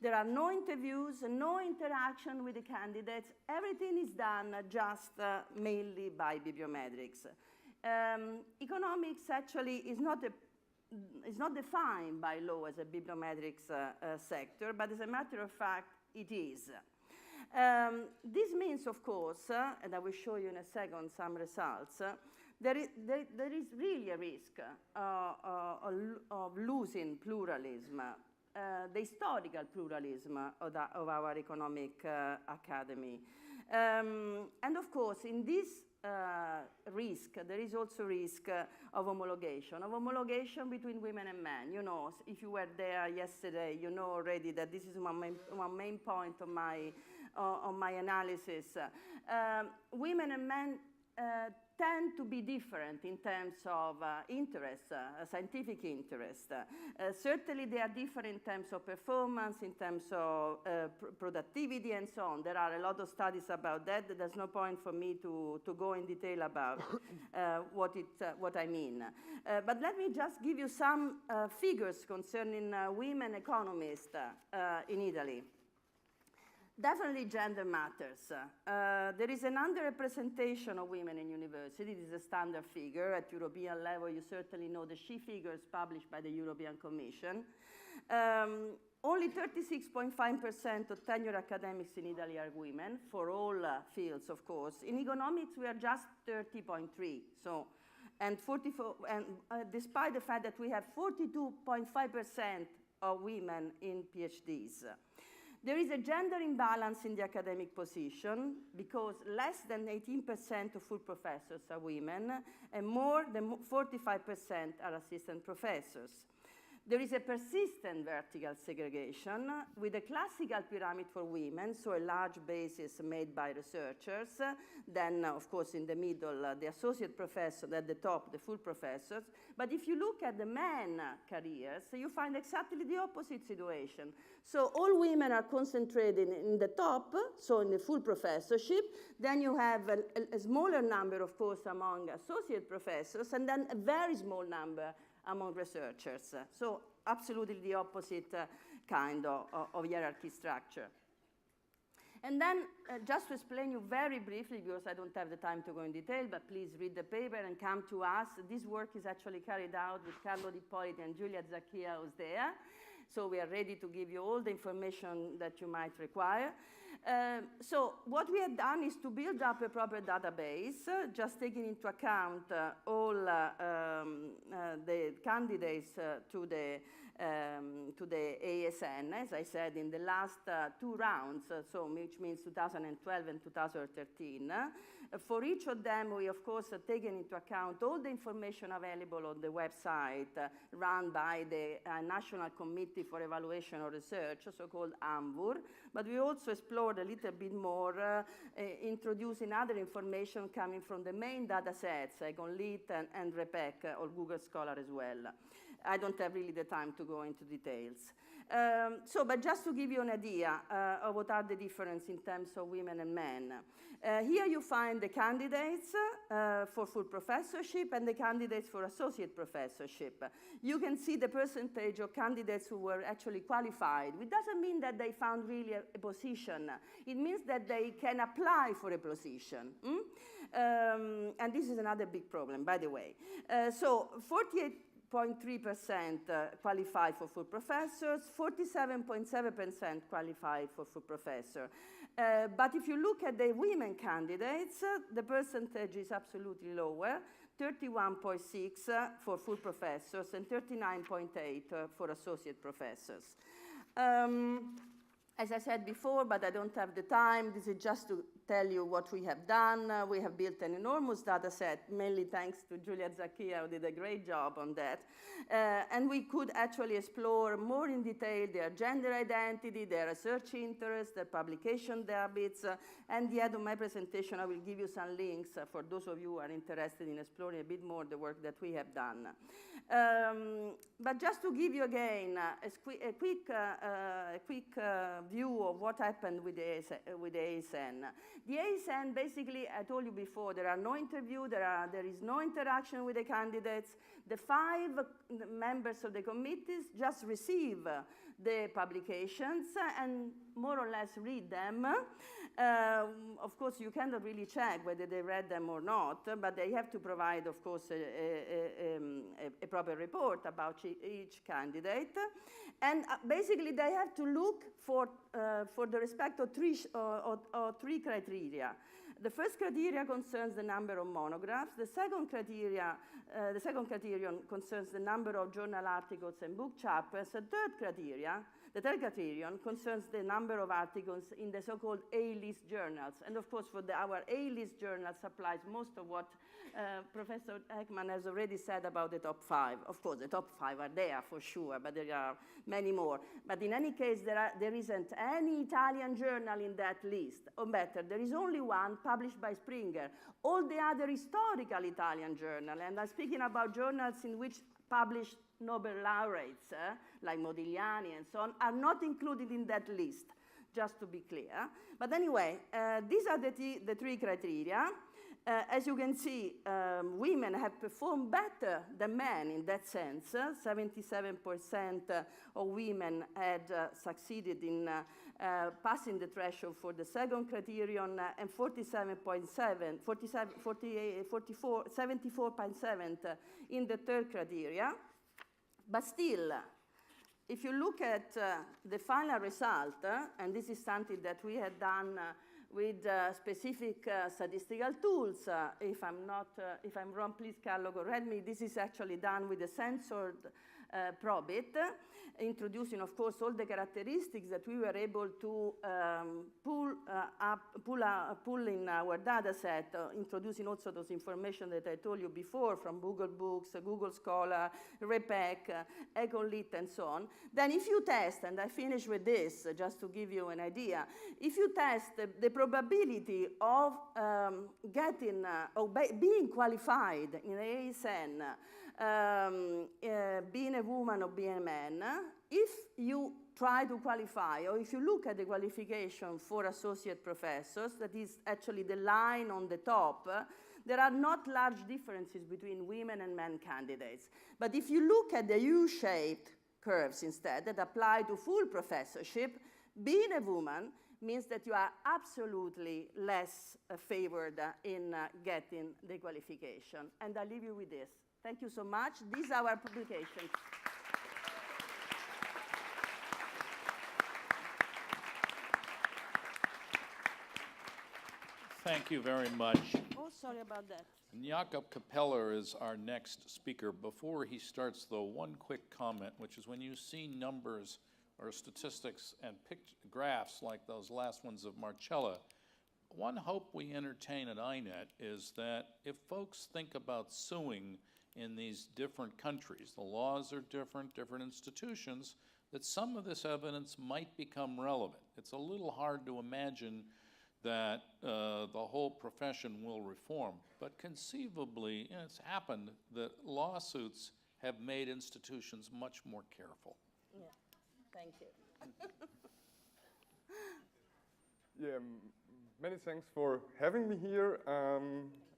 There are no interviews, no interaction with the candidates. Everything is done just mainly by bibliometrics. Economics actually is not defined by law as a bibliometrics sector, but as a matter of fact, it is. This means, of course, and I will show you in a second some results, there is really a risk of losing pluralism, the historical pluralism of our economic academy. And of course, in this risk, there is also risk of homologation between women and men. You know, if you were there yesterday, you know already that this is one main point of my analysis. Women and men tend to be different in terms of interest, scientific interest. Certainly they are different in terms of performance, in terms of productivity and so on. There are a lot of studies about that. There's no point for me to go in detail about what I mean. But let me just give you some figures concerning women economists in Italy. Definitely gender matters. There is an underrepresentation of women in university. This is a standard figure. At European level, you certainly know the SHE figures published by the European Commission. Only 36.5% of tenured academics in Italy are women, for all fields, of course. In economics, we are just 30.3%. So, and despite the fact that we have 42.5% of women in PhDs. There is a gender imbalance in the academic position because less than 18% of full professors are women and more than 45% are assistant professors. There is a persistent vertical segregation with a classical pyramid for women, so a large basis made by researchers. Then, of course, in the middle, the associate professor, at the top, the full professors. But if you look at the men careers, you find exactly the opposite situation. So all women are concentrated in the top, so in the full professorship. Then you have a smaller number, of course, among associate professors, and then a very small number among researchers. So absolutely the opposite kind of hierarchy structure. And then, just to explain you very briefly, because I don't have the time to go in detail, but please read the paper and come to us. This work is actually carried out with Carlo and Giulia Zacchia, who's there. So we are ready to give you all the information that you might require. So what we have done is to build up a proper database, just taking into account all the candidates to the ASN, as I said, in the last 2 rounds, so which means 2012 and 2013. For each of them, we, of course, have taken into account all the information available on the website run by the National Committee for Evaluation of Research, so-called ANVUR. But we also explored a little bit more, introducing other information coming from the main data sets, like on LIT and REPEC, or Google Scholar as well. I don't have really the time to go into details. But just to give you an idea of what are the differences in terms of women and men. Here you find the candidates for full professorship and the candidates for associate professorship. You can see the percentage of candidates who were actually qualified. It doesn't mean that they found really a position. It means that they can apply for a position. And this is another big problem, by the way. So 48.3% qualify for full professors, 47.7% qualify for full professor. But if you look at the women candidates, the percentage is absolutely lower, 31.6 for full professors and 39.8 for associate professors. As I said before, but I don't have the time, this is just to tell you what we have done. We have built an enormous data set, mainly thanks to Giulia Zacchia, who did a great job on that. And we could actually explore more in detail their gender identity, their research interests, their publication habits. And at the end of my presentation, I will give you some links for those of you who are interested in exploring a bit more the work that we have done. But just to give you again a quick view of what happened with the ASN. The ASN, basically, I told you before, there are no interviews, there is no interaction with the candidates. The 5 members of the committees just receive the publications and more or less read them. Of course, you cannot really check whether they read them or not, but they have to provide, of course, a proper report about each candidate. And basically, they have to look for the respect of 3 criteria. The first criteria concerns the number of monographs. The second criterion concerns the number of journal articles and book chapters. The third criterion concerns the number of articles in the so-called A-list journals. And of course, for our A-list journals applies most of what Professor Heckman has already said about the top 5. Of course, the top 5 are there for sure, but there are many more. But in any case, there isn't any Italian journal in that list. Or better, there is only one published by Springer. All the other historical Italian journals, and I'm speaking about journals in which published Nobel laureates, like Modigliani and so on, are not included in that list, just to be clear. But anyway, these are the 3 criteria. As you can see, women have performed better than men in that sense. 77% of women had succeeded in passing the threshold for the second criterion, and 74.7% in the third criteria. But still, if you look at the final result, and this is something that we had done with specific statistical tools. If I'm wrong, please, Carlo, correct me. This is actually done with a censored probit, introducing, of course, all the characteristics that we were able to pull in our data set, introducing also those information that I told you before from Google Books, Google Scholar, RePEC, Econlit, and so on. Then if you test, and I finish with this just to give you an idea, if you test the probability of getting or being qualified in ASN, being a woman or being a man, if you try to qualify, or if you look at the qualification for associate professors, that is actually the line on the top, there are not large differences between women and men candidates. But if you look at the U-shaped curves instead that apply to full professorship, being a woman means that you are absolutely less favored in getting the qualification. And I'll leave you with this. Thank you so much. These are our publications. Thank you very much. Oh, sorry about that. Jakob Kapeller is our next speaker. Before he starts, though, one quick comment, which is when you see numbers or statistics and graphs like those last ones of Marcella, one hope we entertain at INET is that if folks think about suing in these different countries, the laws are different, different institutions, that some of this evidence might become relevant. It's a little hard to imagine that the whole profession will reform, but conceivably, it's happened that lawsuits have made institutions much more careful. Yeah, thank you. Yeah, many thanks for having me here.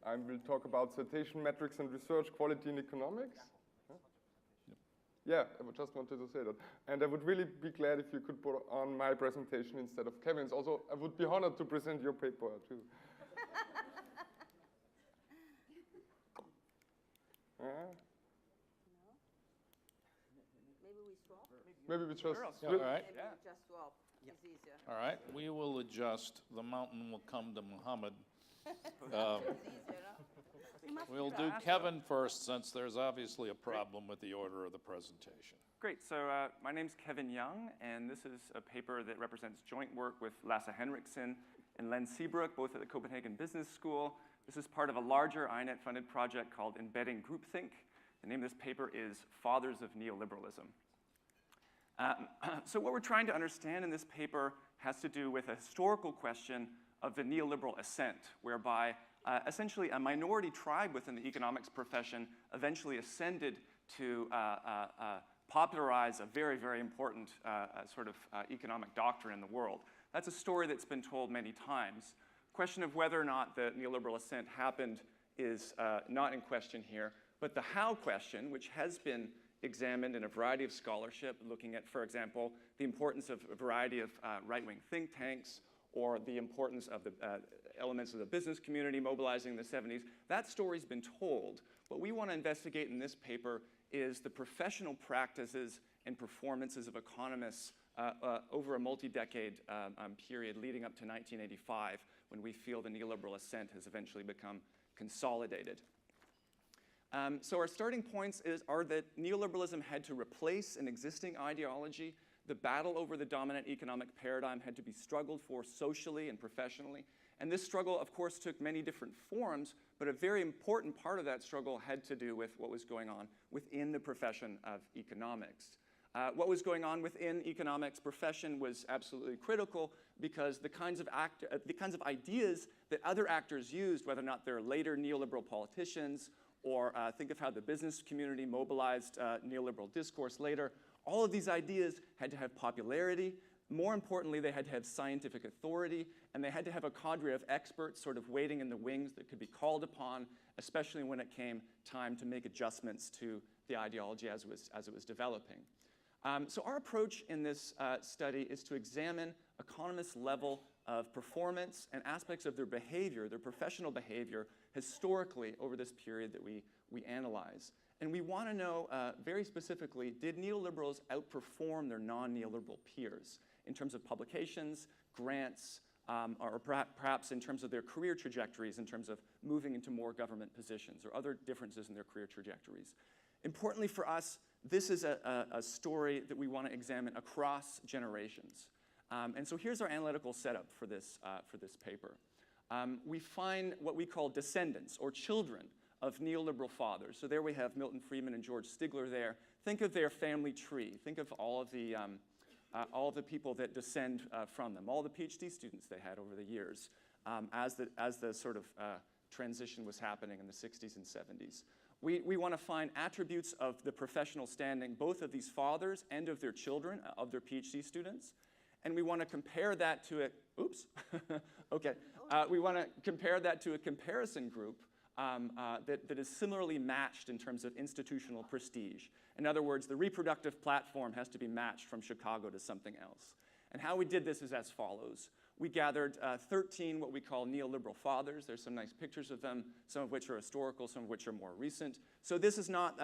I will talk about citation metrics and research quality in economics. Yeah, I just wanted to say that. And I would really be glad if you could put on my presentation instead of Kevin's. Also, I would be honored to present your paper too. Maybe we swap? Maybe we just... Yeah, all right. Maybe we just swap. It's easier. All right, we will adjust. The mountain will come to Muhammad. It's easier, huh? We'll do Kevin first, since there's obviously a problem with the order of the presentation. Great, so my name's Kevin Young, and this is a paper that represents joint work with Lasse Henriksen and Len Seabrook, both at the Copenhagen Business School. This is part of a larger INET-funded project called Embedding Groupthink. The name of this paper is Fathers of Neoliberalism. So what we're trying to understand in this paper has to do with a historical question of the neoliberal ascent, whereby essentially a minority tribe within the economics profession eventually ascended to popularize a very, very important sort of economic doctrine in the world. That's a story that's been told many times. Question of whether or not the neoliberal ascent happened is not in question here, but the how question, which has been examined in a variety of scholarship, looking at, for example, the importance of a variety of right-wing think tanks, or the importance of the elements of the business community mobilizing in the 70s. That story's been told. What we want to investigate in this paper is the professional practices and performances of economists over a multi-decade period leading up to 1985, when we feel the neoliberal ascent has eventually become consolidated. So our starting points are that neoliberalism had to replace an existing ideology. The battle over the dominant economic paradigm had to be struggled for socially and professionally. And this struggle, of course, took many different forms, but a very important part of that struggle had to do with what was going on within the profession of economics. What was going on within economics profession was absolutely critical, because the kinds of ideas that other actors used, whether or not they're later neoliberal politicians, or think of how the business community mobilized neoliberal discourse later, all of these ideas had to have popularity. More importantly, they had to have scientific authority, and they had to have a cadre of experts sort of waiting in the wings that could be called upon, especially when it came time to make adjustments to the ideology as it was developing. So our approach in this study is to examine economists' level of performance and aspects of their behavior, their professional behavior, historically over this period that we analyze. And we want to know very specifically, did neoliberals outperform their non-neoliberal peers in terms of publications, grants, or perhaps in terms of their career trajectories, in terms of moving into more government positions or other differences in their career trajectories? Importantly for us, this is a story that we want to examine across generations. And so here's our analytical setup for this paper. We find what we call descendants, or children, of neoliberal fathers. So there we have Milton Friedman and George Stigler there. Think of their family tree. Think of all of the people that descend from them, all the PhD students they had over the years as the sort of transition was happening in the 60s and 70s. We want to find attributes of the professional standing, both of these fathers and of their children, of their PhD students. And we want to compare that to we want to compare that to a comparison group that is similarly matched in terms of institutional prestige. In other words, the reproductive platform has to be matched from Chicago to something else. And how we did this is as follows. We gathered 13 what we call neoliberal fathers. There's some nice pictures of them, some of which are historical, some of which are more recent. So this is not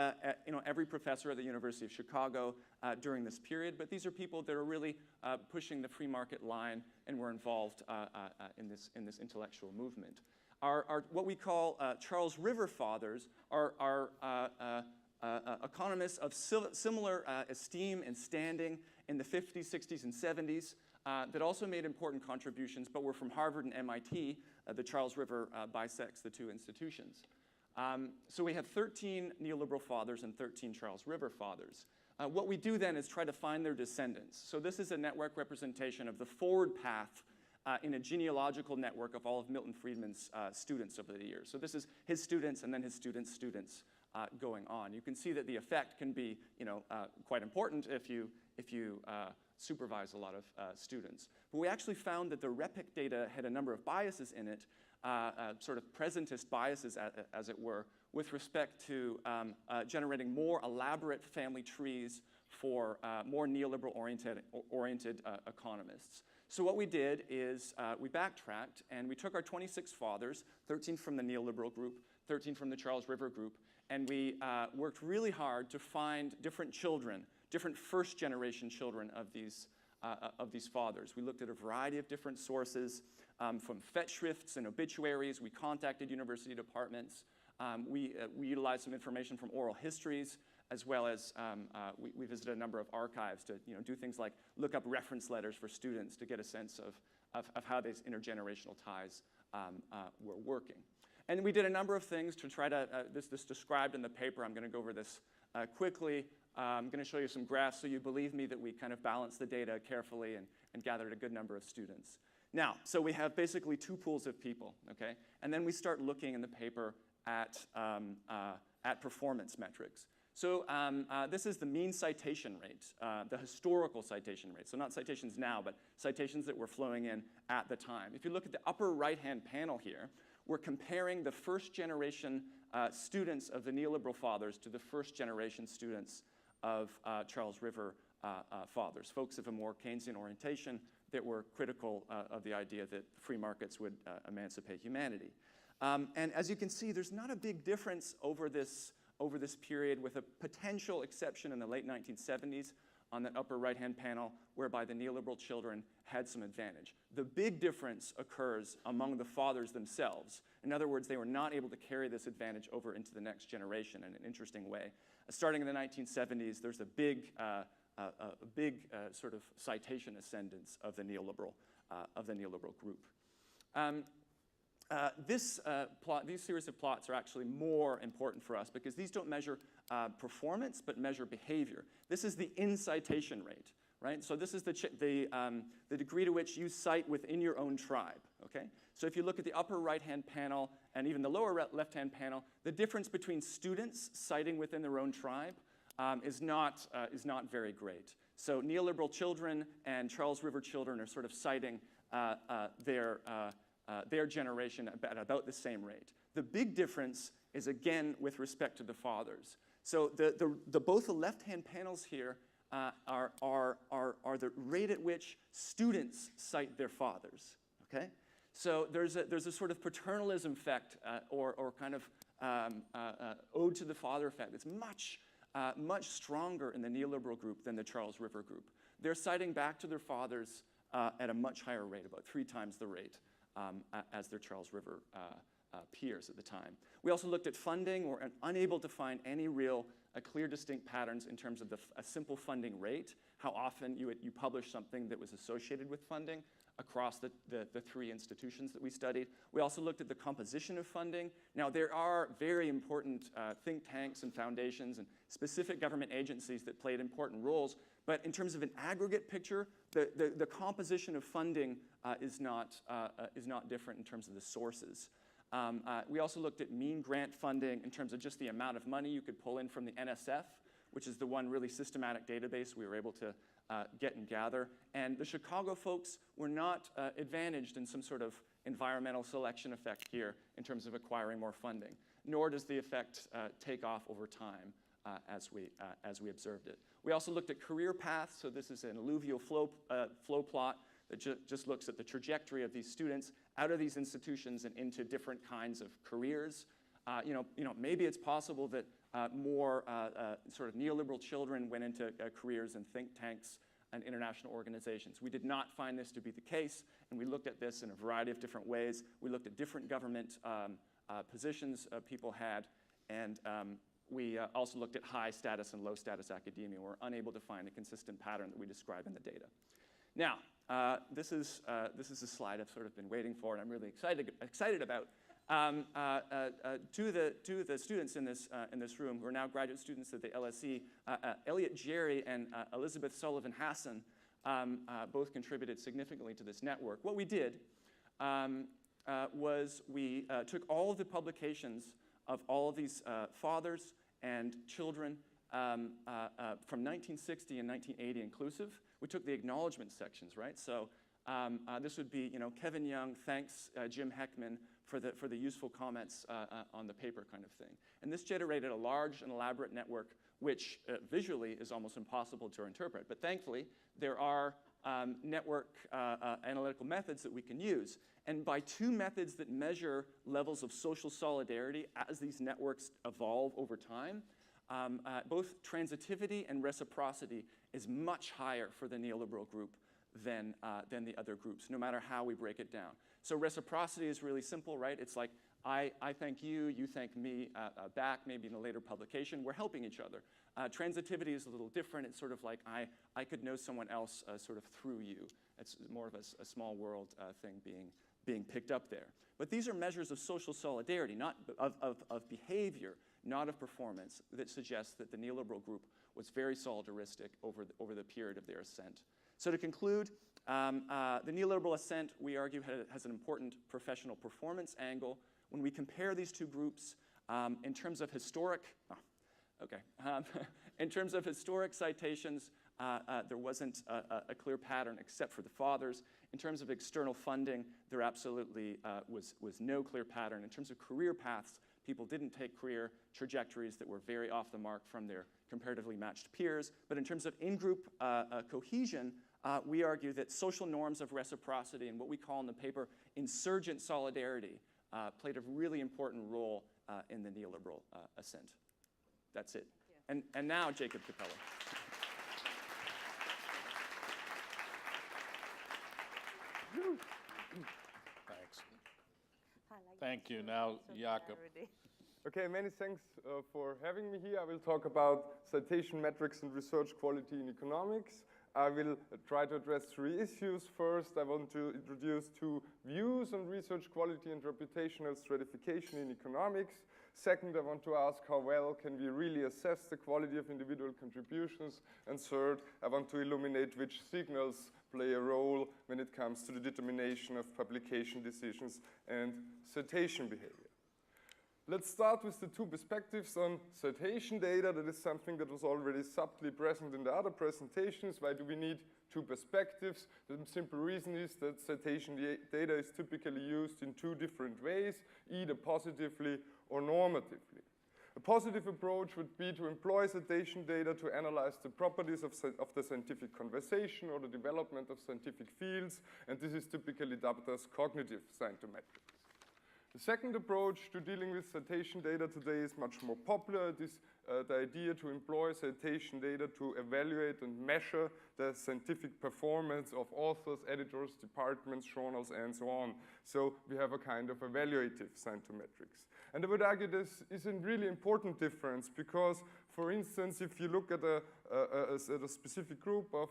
every professor at the University of Chicago during this period, but these are people that are really pushing the free market line and were involved in this intellectual movement. Our what we call Charles River fathers are economists of similar esteem and standing in the 50s, 60s, and 70s. That also made important contributions, but were from Harvard and MIT. The Charles River bisects the two institutions. So we have 13 neoliberal fathers and 13 Charles River fathers. What we do then is try to find their descendants. So this is a network representation of the forward path in a genealogical network of all of Milton Friedman's students over the years. So this is his students and then his students' students going on. You can see that the effect can be quite important if you supervise a lot of students. But we actually found that the REPIC data had a number of biases in it, sort of presentist biases, as it were, with respect to generating more elaborate family trees for more neoliberal-oriented economists. So what we did is we backtracked, and we took our 26 fathers, 13 from the neoliberal group, 13 from the Charles River group, and we worked really hard to find different children, different first-generation children of these fathers. We looked at a variety of different sources, from fetchrifts and obituaries. We contacted university departments. We utilized some information from oral histories, as well as we visited a number of archives to do things like look up reference letters for students to get a sense of how these intergenerational ties were working. And we did a number of things to try to, this described in the paper. I'm going to go over this quickly. I'm going to show you some graphs so you believe me that we kind of balanced the data carefully and gathered a good number of students. Now, so we have basically two pools of people, okay? And then we start looking in the paper at performance metrics. So this is the mean citation rate, the historical citation rate. So not citations now, but citations that were flowing in at the time. If you look at the upper right-hand panel here, we're comparing the first-generation students of the neoliberal fathers to the first-generation students of Charles River fathers, folks of a more Keynesian orientation that were critical of the idea that free markets would emancipate humanity. And as you can see, there's not a big difference over this period, with a potential exception in the late 1970s on that upper right-hand panel, whereby the neoliberal children had some advantage. The big difference occurs among the fathers themselves. In other words, they were not able to carry this advantage over into the next generation in an interesting way. Starting in the 1970s, there's a big sort of citation ascendance of the neoliberal group. These series of plots are actually more important for us because these don't measure performance, but measure behavior. This is the incitation rate, right? So this is the degree to which you cite within your own tribe, okay? So if you look at the upper right-hand panel and even the lower left-hand panel, the difference between students citing within their own tribe is not very great. So neoliberal children and Charles River children are sort of citing their generation at about the same rate. The big difference is, again, with respect to the fathers. So both the left-hand panels here are the rate at which students cite their fathers, okay? So there's a sort of paternalism effect or kind of ode to the father effect that's much stronger in the neoliberal group than the Charles River group. They're citing back to their fathers at a much higher rate, about 3 times the rate as their Charles River peers at the time. We also looked at funding. We're unable to find any real clear, distinct patterns in terms of a simple funding rate, how often you publish something that was associated with funding across the three institutions that we studied. We also looked at the composition of funding. Now, there are very important think tanks and foundations and specific government agencies that played important roles, but in terms of an aggregate picture, the composition of funding is not different in terms of the sources. We also looked at mean grant funding in terms of just the amount of money you could pull in from the NSF, which is the one really systematic database we were able to get and gather. And the Chicago folks were not advantaged in some sort of environmental selection effect here in terms of acquiring more funding, nor does the effect take off over time as we observed it. We also looked at career paths. So this is an alluvial flow plot that just looks at the trajectory of these students out of these institutions and into different kinds of careers. Maybe it's possible that more sort of neoliberal children went into careers in think tanks and international organizations. We did not find this to be the case, and we looked at this in a variety of different ways. We looked at different government positions people had, and we also looked at high status and low status academia. We're unable to find a consistent pattern that we describe in the data. Now, this is a slide I've sort of been waiting for, and I'm really excited about. To the students in this room, who are now graduate students at the LSE, Elliot Jerry and Elizabeth Sullivan Hassan both contributed significantly to this network. What we did was we took all of the publications of all of these fathers and children from 1960 and 1980 inclusive. We took the acknowledgement sections, right? So this would be, Kevin Young, thanks Jim Heckman for the useful comments on the paper kind of thing. And this generated a large and elaborate network, which visually is almost impossible to interpret. But thankfully, there are network analytical methods that we can use. And by two methods that measure levels of social solidarity as these networks evolve over time, both transitivity and reciprocity is much higher for the neoliberal group than the other groups, no matter how we break it down. So reciprocity is really simple, right? It's like I thank you, you thank me back, maybe in a later publication. We're helping each other. Transitivity is a little different. It's sort of like I could know someone else sort of through you. It's more of a small world thing being picked up there. But these are measures of social solidarity, not of behavior, not of performance, that suggests that the neoliberal group was very solidaristic over the period of their ascent. So to conclude, the neoliberal ascent, we argue, has an important professional performance angle. When we compare these two groups in terms of historic, in terms of historic citations, there wasn't a clear pattern except for the fathers. In terms of external funding, there absolutely was no clear pattern. In terms of career paths, people didn't take career trajectories that were very off the mark from their comparatively matched peers. But in terms of in-group cohesion, we argue that social norms of reciprocity and what we call in the paper insurgent solidarity played a really important role in the neoliberal ascent. That's it. Yeah. And now, Jakob Kapeller. Thanks. Thank you. Now, Jakob. Okay, many thanks for having me here. I will talk about citation metrics and research quality in economics. I will try to address three issues. First, I want to introduce two views on research quality and reputational stratification in economics. Second, I want to ask how well can we really assess the quality of individual contributions. And third, I want to illuminate which signals play a role when it comes to the determination of publication decisions and citation behavior. Let's start with the two perspectives on citation data. That is something that was already subtly present in the other presentations. Why do we need two perspectives? The simple reason is that citation data is typically used in two different ways, either positively or normatively. A positive approach would be to employ citation data to analyze the properties of the scientific conversation or the development of scientific fields, and this is typically dubbed as cognitive scientometrics. The second approach to dealing with citation data today is much more popular. It is the idea to employ citation data to evaluate and measure the scientific performance of authors, editors, departments, journals, and so on. So we have a kind of evaluative scientometrics. And I would argue this is a really important difference because, for instance, if you look at a specific group of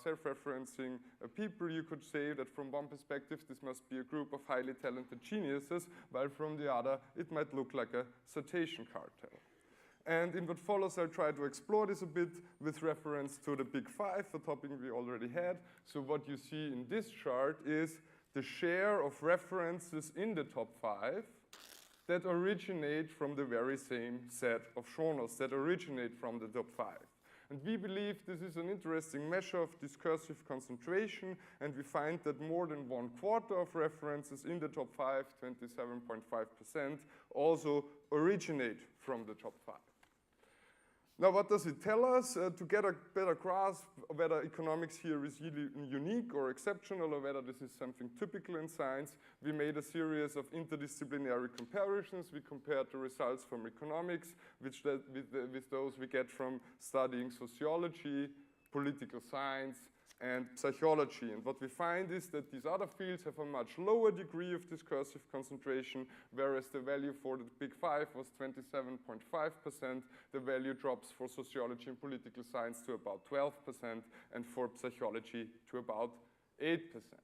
self-referencing people, you could say that from one perspective, this must be a group of highly talented geniuses, while from the other, it might look like a citation cartel. And in what follows, I'll try to explore this a bit with reference to the Big Five, a topic we already had. So what you see in this chart is the share of references in the top 5 that originate from the very same set of journals that originate from the top 5. And we believe this is an interesting measure of discursive concentration, and we find that more than 1/4 of references in the top 5, 27.5%, also originate from the top 5. Now, what does it tell us? To get a better grasp of whether economics here is really unique or exceptional, or whether this is something typical in science, we made a series of interdisciplinary comparisons. We compared the results from economics with those we get from studying sociology, political science, and psychology. And what we find is that these other fields have a much lower degree of discursive concentration, whereas the value for the Big Five was 27.5%. The value drops for sociology and political science to about 12%, and for psychology to about 8%.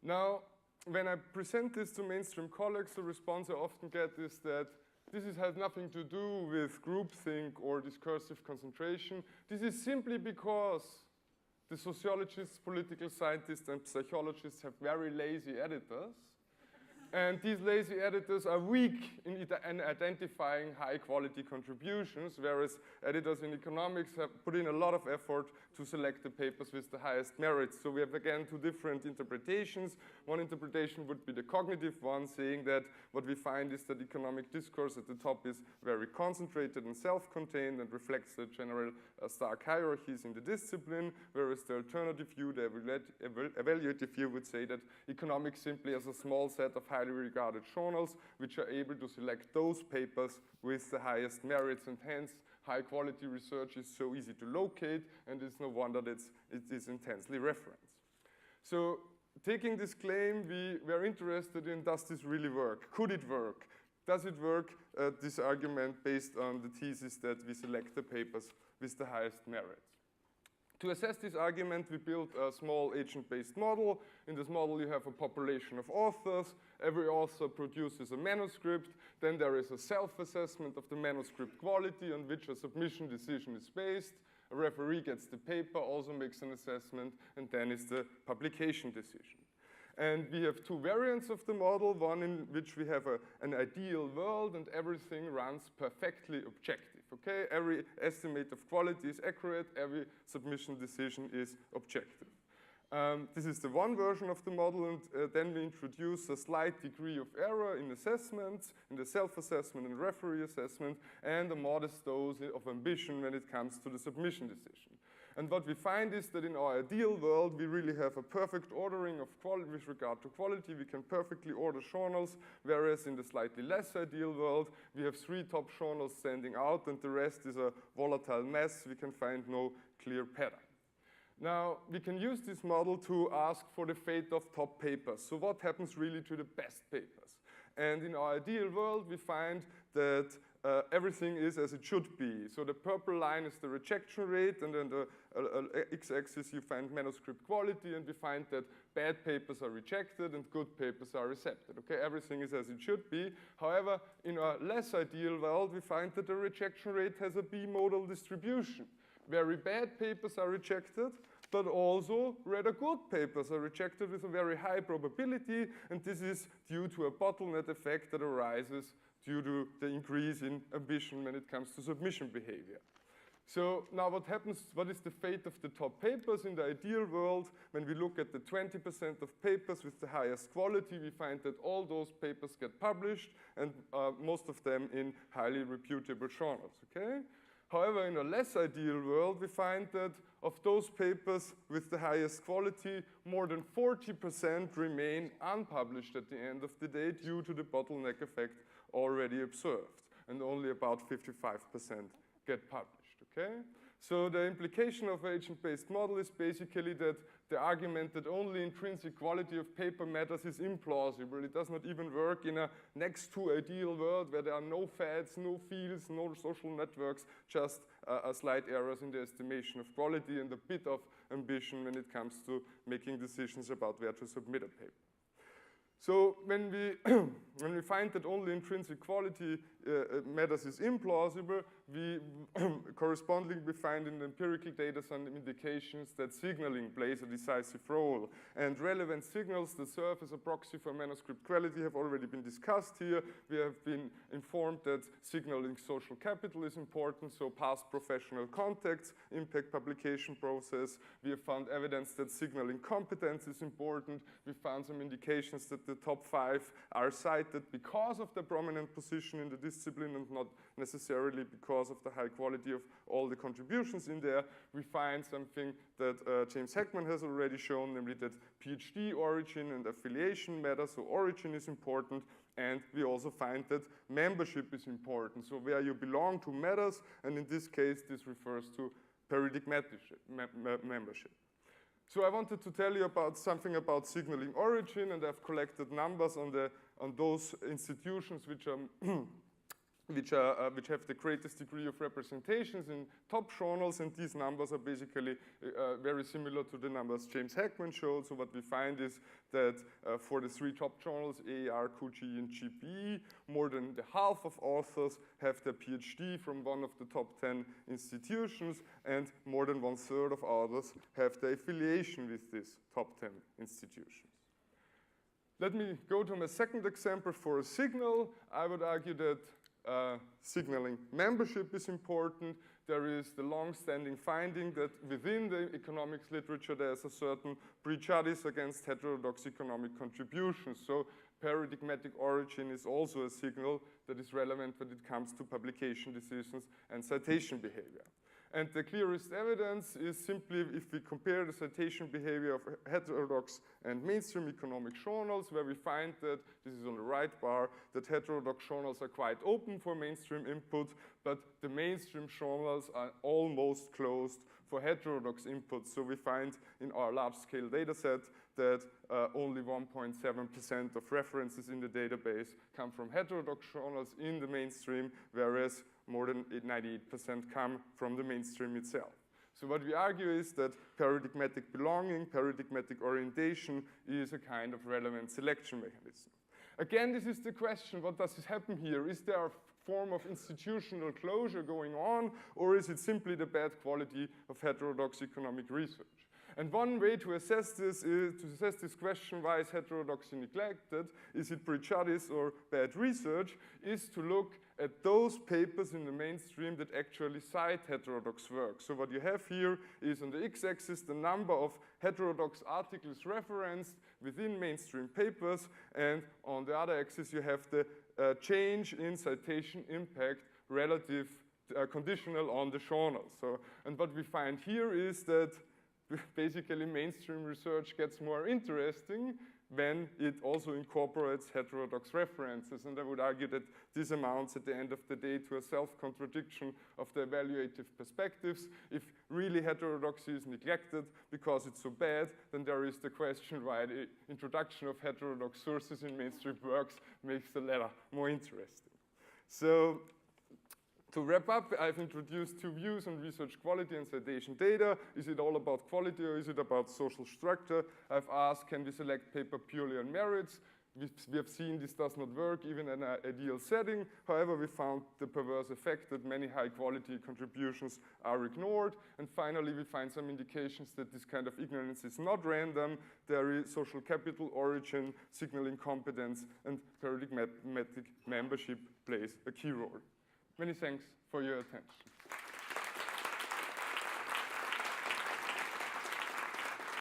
Now, when I present this to mainstream colleagues, the response I often get is that this has nothing to do with groupthink or discursive concentration. This is simply because the sociologists, political scientists, and psychologists have very lazy editors. And these lazy editors are weak in identifying high-quality contributions, whereas editors in economics have put in a lot of effort to select the papers with the highest merits. So we have, again, 2 different interpretations. One interpretation would be the cognitive one, saying that what we find is that economic discourse at the top is very concentrated and self-contained and reflects the general stark hierarchies in the discipline, whereas the alternative view, the evaluative view, would say that economics simply has a small set of highly regarded journals which are able to select those papers with the highest merits, and hence high-quality research is so easy to locate, and it's no wonder that it is intensely referenced. So taking this claim, we were interested in, does this really work? Could it work? Does it work, this argument, based on the thesis that we select the papers with the highest merits? To assess this argument, we built a small agent-based model. In this model, you have a population of authors. Every author produces a manuscript. Then there is a self-assessment of the manuscript quality on which a submission decision is based. A referee gets the paper, also makes an assessment, and then is the publication decision. And we have 2 variants of the model, one in which we have an ideal world and everything runs perfectly objective. Okay, every estimate of quality is accurate, every submission decision is objective. This is the one version of the model, and then we introduce a slight degree of error in assessments, in the self-assessment and referee assessment, and a modest dose of ambition when it comes to the submission decision. And what we find is that in our ideal world, we really have a perfect ordering of quality with regard to quality. We can perfectly order journals, whereas in the slightly less ideal world, we have 3 top journals standing out, and the rest is a volatile mess. We can find no clear pattern. Now, we can use this model to ask for the fate of top papers. So what happens really to the best papers? And in our ideal world, we find that everything is as it should be. So the purple line is the rejection rate, and then the x-axis you find manuscript quality, and we find that bad papers are rejected and good papers are accepted. Okay, everything is as it should be. However, in a less ideal world, we find that the rejection rate has a bimodal distribution. Very bad papers are rejected, but also rather good papers are rejected with a very high probability, and this is due to a bottleneck effect that arises due to the increase in ambition when it comes to submission behavior. So now what happens, what is the fate of the top papers in the ideal world? When we look at the 20% of papers with the highest quality, we find that all those papers get published, and most of them in highly reputable journals, okay? However, in a less ideal world, we find that of those papers with the highest quality, more than 40% remain unpublished at the end of the day due to the bottleneck effect already observed, and only about 55% get published, okay? So the implication of an agent-based model is basically that the argument that only intrinsic quality of paper matters is implausible. It does not even work in a next to ideal world where there are no fads, no fields, no social networks, just slight errors in the estimation of quality and a bit of ambition when it comes to making decisions about where to submit a paper. So when we find that only intrinsic quality matters is implausible, we correspondingly find in the empirical data some indications that signaling plays a decisive role. And relevant signals that serve as a proxy for manuscript quality have already been discussed here. We have been informed that signaling social capital is important, so past professional contacts impact publication process. We have found evidence that signaling competence is important. We found some indications that the top 5 are cited because of their prominent position in the discipline and not necessarily because of the high quality of all the contributions in there. We find something that James Heckman has already shown, namely that PhD origin and affiliation matter, so origin is important, and we also find that membership is important. So where you belong to matters, and in this case, this refers to paradigmatic membership. So I wanted to tell you about something about signaling origin, and I've collected numbers on those institutions which have the greatest degree of representations in top journals, and these numbers are basically very similar to the numbers James Heckman showed. So what we find is that for the 3 top journals, AAR, QG, and GPE, more than the half of authors have their PhD from one of the top 10 institutions, and more than 1/3 of authors have their affiliation with these top 10 institutions. Let me go to my second example for a signal. I would argue that signaling membership is important. There is the long-standing finding that within the economics literature there's a certain prejudice against heterodox economic contributions. So paradigmatic origin is also a signal that is relevant when it comes to publication decisions and citation behavior. And the clearest evidence is simply if we compare the citation behavior of heterodox and mainstream economic journals, where we find that, this is on the right bar, that heterodox journals are quite open for mainstream input, but the mainstream journals are almost closed for heterodox input. So we find in our large-scale data set that only 1.7% of references in the database come from heterodox journals in the mainstream, whereas more than 98% come from the mainstream itself. So what we argue is that paradigmatic belonging, paradigmatic orientation is a kind of relevant selection mechanism. Again, this is the question, what does happen here? Is there a form of institutional closure going on, or is it simply the bad quality of heterodox economic research? And one way to assess this is to assess this question, why is heterodoxy neglected? Is it prejudice or bad research? Is to look at those papers in the mainstream that actually cite heterodox work. So what you have here is on the x-axis the number of heterodox articles referenced within mainstream papers, and on the other axis you have the change in citation impact relative conditional on the journal. So, and what we find here is that basically mainstream research gets more interesting when it also incorporates heterodox references. And I would argue that this amounts at the end of the day to a self-contradiction of the evaluative perspectives. If really heterodoxy is neglected because it's so bad, then there is the question why the introduction of heterodox sources in mainstream works makes the latter more interesting. So to wrap up, I've introduced 2 views on research quality and citation data. Is it all about quality or is it about social structure? I've asked, can we select paper purely on merits? We have seen this does not work even in an ideal setting. However, we found the perverse effect that many high-quality contributions are ignored. And finally, we find some indications that this kind of ignorance is not random. There is social capital, origin, signaling competence, and paradigmatic membership plays a key role. Many thanks for your attention.